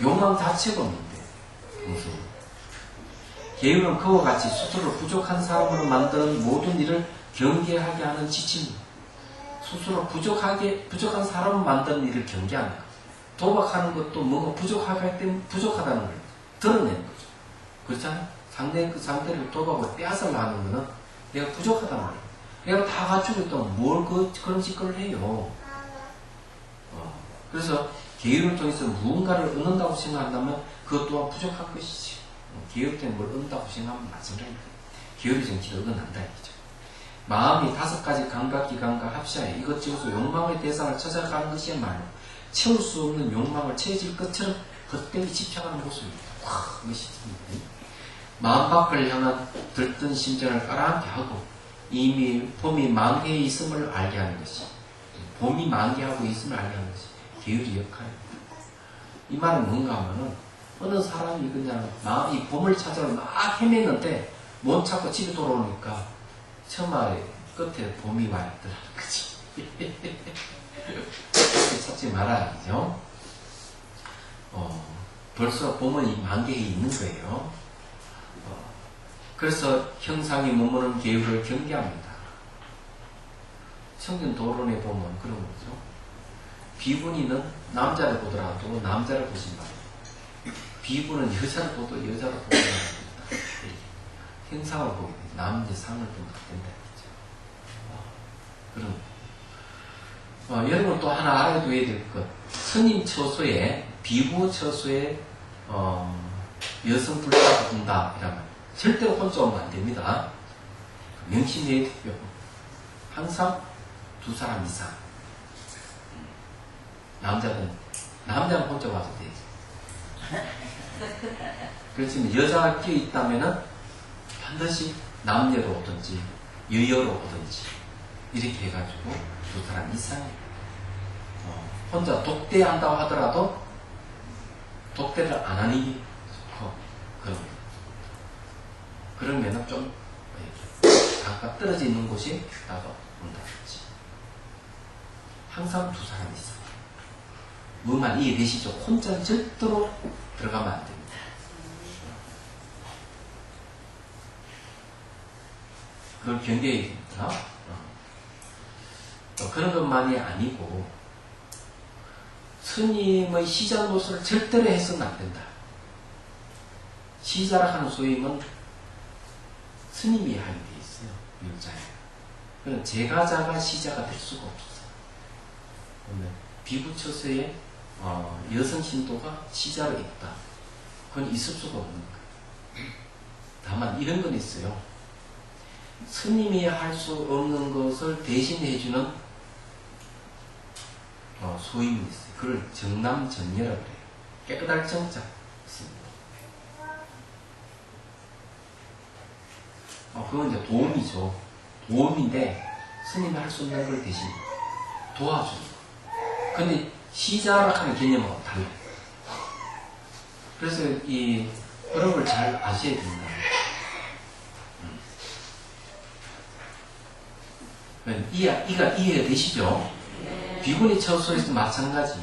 욕망 자체가 없는데 무슨 계율은 그와 같이 스스로 부족한 사람으로 만드는 모든 일을 경계하게 하는 지침입니다. 스스로 부족한 사람을 만드는 일을 경계하는 것. 도박하는 것도 뭔가 부족하게 할 때 부족하다는 걸 드러내는 거죠. 그렇잖아요? 상대를 도박으로 빼앗으려 하는 거는 내가 부족하다는 거예요. 내가 다 갖추고 있다면 뭘 그런 짓거리를 해요. 그래서 계율을 통해서 무언가를 얻는다고 생각한다면 그것 또한 부족한 것이지. 계율 때문에 뭘 얻는다고 생각하면 마찬가지입니다. 계율의 정치를 얻어난다 이거죠. 마음이 5가지 감각기관과 합시하여 이것저것 욕망의 대상을 찾아가는 것이야말로 채울 수 없는 욕망을 채워질 것처럼 헛되이 집착하는 모습입니다. 멋있습니다. 마음 밖을 향한 들뜬 심정을 깔아앉게 하고 이미 봄이 만개에 있음을 알게 하는 것이 봄이 만개하고 있음을 알게 하는 것이 계율의 역할입니다. 이 말은 뭔가 하면은 어느 사람이 그냥 이 봄을 찾아서 막 헤맸는데 못 찾고 집에 돌아오니까 처마에 끝에 봄이 와 있더라는 거지. 찾지 말아야죠. 벌써 봄은 만개에 있는 거예요. 그래서 형상이 머무는 계율을 경계합니다. 청년 도론에 보면 그런 거죠. 비구니는 남자를 보더라도 남자를 보신 바입니다. 비구는 여자를 보도 여자를 보고 형상을 보게 돼요. 남녀 상을 보면 된다. 그럼 여러분 또 하나 알아둬야 될 것. 스님 처소에 비구 처소에 여성 불사가 온다 이라면 절대로 혼자 오면 안 됩니다. 명심해야 돼요. 항상 2사람 이상. 남자는 혼자 와도 돼요. 그렇지만 여자가 끼어 있다면은 반드시 남녀로 오든지 여여로 오든지 이렇게 해가지고 2사람 이상. 혼자 독대한다고 하더라도 독대를 안 하는 게 좋고 그러면은 좀 각각 떨어져 있는 곳이 나가 온다든지. 항상 2사람 있어요. 뭐만 이해되시죠? 혼자 절대로 들어가면 안 됩니다. 그걸 경계해야 됩니다. 그런 것만이 아니고 스님의 시작 노릇을 절대로 해서는 안 된다. 시자라 하는 소임은 스님이 하게 돼 있어요. 율자에. 그럼 제가자가 시자가 될 수가 없어요. 그러면 비구처소에 여성 신도가 시자로 있다. 그건 있을 수가 없는 거예요. 다만 이런 건 있어요. 스님이 할 수 없는 것을 대신해주는 소임이 있어요. 그걸 정남정녀라고 그래요. 깨끗할 정자 있습니다. 그건 이제 도움이죠. 도움인데 스님이 할 수 있는 걸 대신 도와주는 거. 근데 시자락하는 개념하고 달라요. 그래서 이 그런 걸 잘 아셔야 된다. 이가 이해가 되시죠? 비구니 처소에서 마찬가지.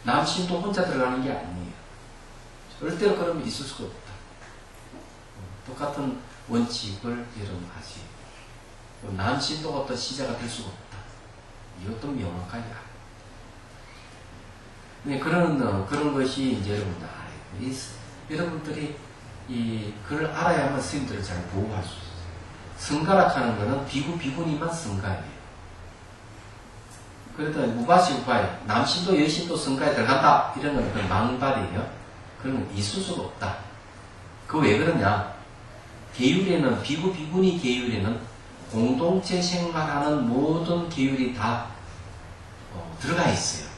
남신도 혼자 들어가는 게 아니에요. 절대로 그러면 있을 수가 없다. 똑같은 원칙을 여러분 아시죠? 남신도가 어떤 시자가 될 수가 없다. 이것도 명확하게 알아요. 그런 것이 이제 여러분들 알아요. 여러분들이 그걸 알아야만 스님들을 잘 보호할 수 있어요. 승가락하는 거는 비구니만 승가예요. 그러다 우바시 우바이, 남신도 여신도 승가에 들어간다. 이런 건 그건 망발이에요. 그런 건 있을 수가 없다. 그거 왜 그러냐? 계율에는, 비구니 계율에는 공동체 생활하는 모든 계율이 다 들어가 있어요.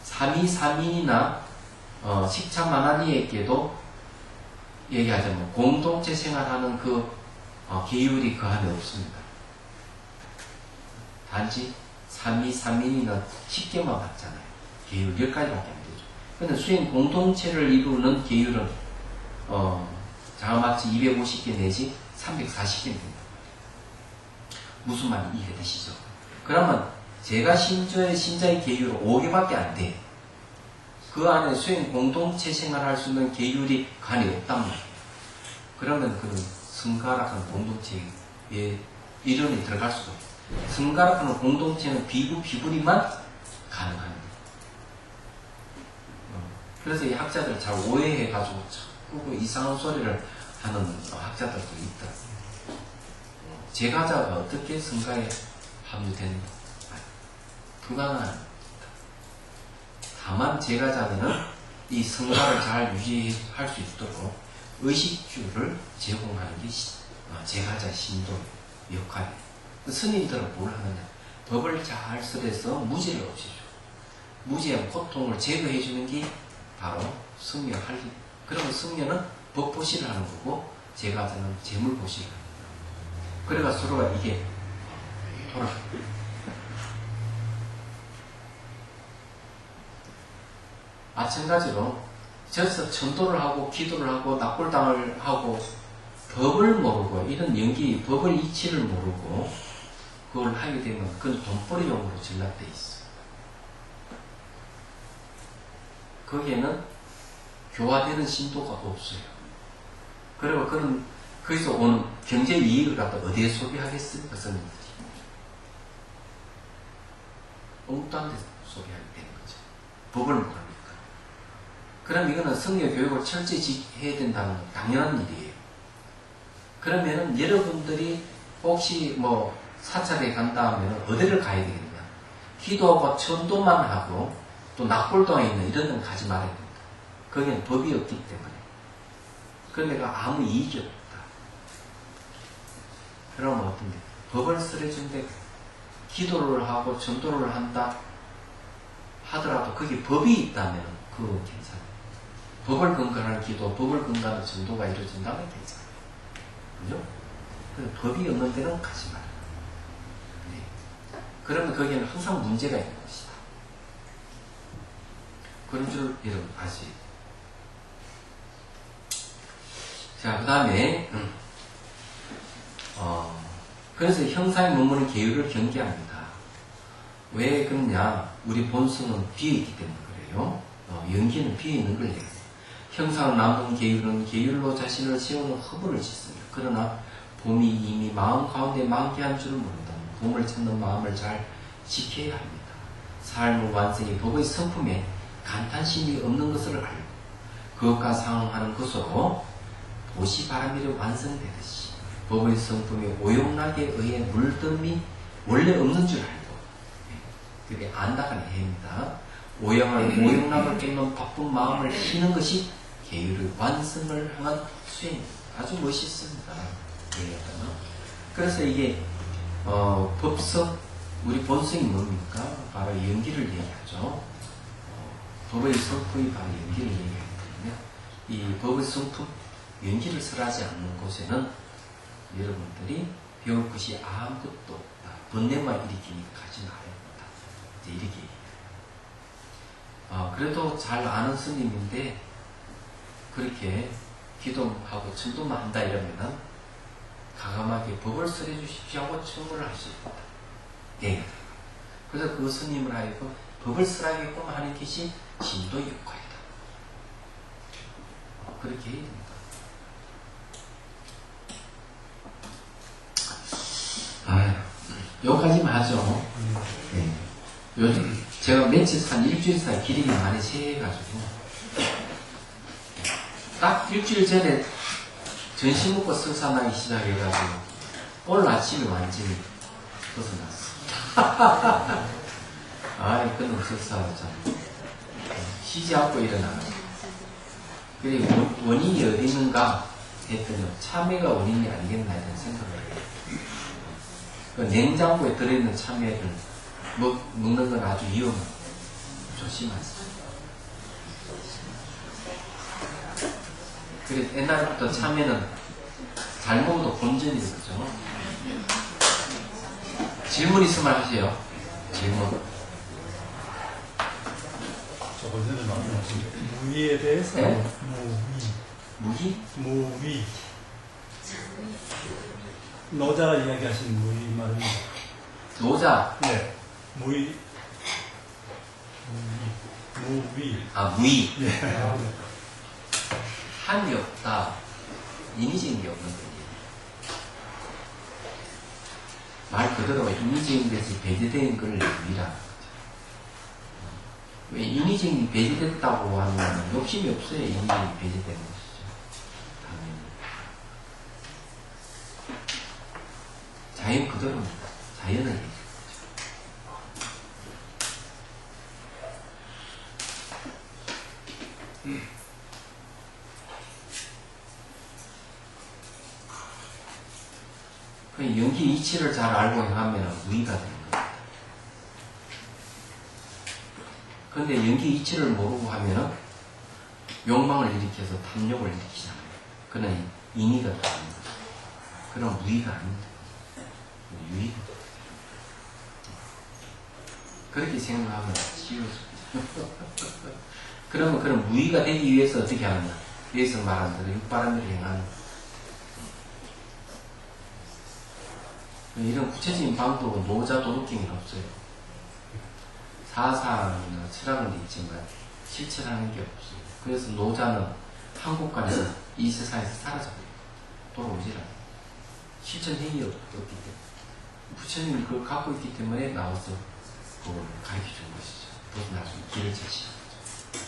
삼이삼인이나 식차만화리에게도 얘기하자면 공동체 생활하는 그 계율이 그 안에 없습니다. 단지 삼이삼인이나 10개만 받잖아요. 계율 10가지밖에 안 되죠. 근데 수행 공동체를 이루는 계율은 자그마치 250개 내지 340개 됩니다. 무슨 말이 이해되시죠? 그러면 제가 신자의 계율은 5개밖에 안 돼. 그 안에 수행 공동체 생활할 수 있는 계율이 간이 없단 말이에요. 그러면 그는 승가락하는 공동체에 이론이 들어갈 수가 없어요. 승가락하는 공동체는 비구니만 가능합니다. 그래서 이 학자들 잘 오해해가지고 자꾸 이상한 소리를 하는 학자들도 있다. 제가자가 어떻게 승가에 합류되는가? 불가능합니다. 다만 제가자는 이 승가를 잘 유지할 수 있도록 의식주를 제공하는 게 제가자 신도의 역할이에요. 스님들은 뭘 하느냐? 법을 잘 설해서 무지를 없애줘. 무지의 고통을 제거해주는 게 바로 승려 할 일. 그러면 승려는 법보시를 하는 거고 제가자는 재물보시를 하는 거예요. 그래가 서로가 이게 돌아가요. 마찬가지로 저기서 천도를 하고 기도를 하고 납골당을 하고 법을 모르고 이런 연기 법을 이치를 모르고 그걸 하게 되면 그건 돈벌이용으로 전락되어 있어요. 거기에는 교화되는 신도가 없어요. 그리고 그런 거기서 오는 경제 이익을 갖다 어디에 소비하겠습니까? 선생님들이 엉뚱한 데 소비하게 되는 거죠. 법을 모르니까. 그럼 이거는 성려 교육을 철저히 해야 된다는 건 당연한 일이에요. 그러면은 여러분들이 혹시 뭐 사찰에 간다 하면 어디를 가야 되겠냐? 기도하고 천도만 하고 또 낙골동에 있는 이런 데는 가지 말아야 됩니다. 거기는 법이 없기 때문에. 그러니까 아무 이익이 없다. 그러면 어떤데? 법을 쓰러준데 기도를 하고 전도를 한다 하더라도 거기에 법이 있다면 그건 괜찮아요. 법을 근거하는 기도, 법을 근거하는 전도가 이루어진다면 괜찮아요. 그죠? 근데 법이 없는 데는 가지 말아요. 네. 그러면 거기에는 항상 문제가 있는 것이다. 그런 줄 여러분 아시죠? 자, 그 다음에 그래서 형사의 문문은 계율을 경계합니다. 왜 그러냐? 우리 본성은 비어있기 때문에 그래요. 연기는 비어있는 걸 얘기해요. 형사는 남은 계율은 계율로 자신을 세우는 허물을 짓습니다. 그러나 봄이 이미 마음 가운데 만개한 줄을 모른다면 봄을 찾는 마음을 잘 지켜야 합니다. 삶의 완성이 법의 성품에 간탄심이 없는 것을 알고 그것과 상응하는 것으로 도시 바람이를 완성되듯이 법의 성품이 오용락에 의해 물듦이 원래 없는 줄 알고 그게 안다가 해입니다. 오용락을 깨는 바쁜 마음을 쉬는 것이 계율의 완성을 향한 수행입니다. 아주 멋있습니다. 그래서 이게 법성, 우리 본성이 뭡니까? 바로 연기를 얘기하죠. 법의 성품이 바로 연기를 얘기하기 때문에 이 법의 성품, 연기를 설하지 않는 곳에는 여러분들이 배울 것이 아무것도 없다. 번뇌만 일으키니까 가지 말아야겠다. 이제 이렇게 얘기해요. 그래도 잘 아는 스님인데 그렇게 기도하고 천도만 한다 이러면은 가감하게 법을 설해 주십시오 하고 청구를 할 수 있다. 예. 그래서 그 스님을 하여금 법을 설하게끔 하는 것이 진도의 역할이다. 그렇게 해야 됩니다. 여기까지만 하죠. 네. 요즘 제가 며칠 한 일주일 사이 기력이 많이 세해가지고 딱 일주일 전에 전신 먹고 설사나기 시작해가지고 오늘 아침에 완전히 벗어났어. 그놈 설사하고 참 쉬지 않고 일어나가지고 그리고 원인이 어디 있는가 했더니 참외가 원인이 아니겠나 이런 생각을 해요. 그 냉장고에 들어있는 참외를 먹는 건 아주 위험해요. 조심하세요. 그래서 옛날부터 참외는 잘 먹어도 본전이거든요. 질문 있으면 하세요. 질문. 저번 전에 말씀하신 무위에 대해서. 네? 무위. 무위? 무위. 노자 이야기하신 무위 말입니다. 노자? 네. 무위. 무위. 무위. 네. 한이 없다. 인위적인 게 없는 거예요. 말 그대로 인위적인 것이 배제된 걸 무위라는 거죠. 왜 인위적인 게 배제됐다고 하면 욕심이 없어요. 인위적인 게 배제된 것이죠. 당연히. 자연 그대로입니다. 자연을 얘기해요. 연기 이치를 잘 알고 하면 무의가 되는 겁니다. 그런데 연기 이치를 모르고 하면은 욕망을 일으켜서 탐욕을 일으키잖아요. 그는 인의가 됩니다. 그럼 무의가 아닙니다. 유의가. 그렇게 생각하면 쉬워집니다. 그러면 그런 무의가 되기 위해서 어떻게 하느냐? 여기서 말한 대로 육바람을 행하는 이런 구체적인 방법은 노자 도덕경에는 없어요. 사상이나 철학은 있지만 실천하는 게 없어요. 그래서 노자는 한국간에서 이 세상에서 사라져버려요. 돌아오질 않아요. 실천 행위 없기 때문에 부처님이 그걸 갖고 있기 때문에 나와서 그걸 가르쳐 준 것이죠. 벗어날 수 있는 길을 제시한 거죠.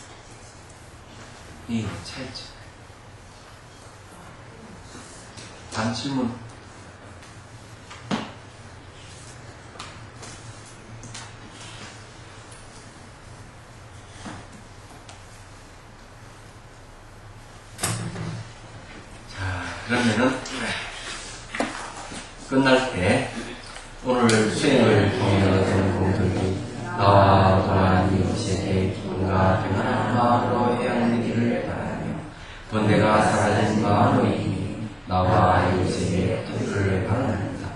이게 차이죠. 다음 질문. 그러면은 끝날 때 오늘 수행을 통해 얻은 공덕이 나와 또한 이웃에게 기쁨과 평안한 마음으로 헤아리기를 바라며 번뇌가 사라진 마음의 힘이 나와 이웃에게 터지기를 바랍니다.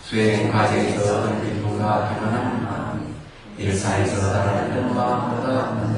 수행 과정에서 얻은 기쁨과 평안한 마음이 일상에서 다른 마음보다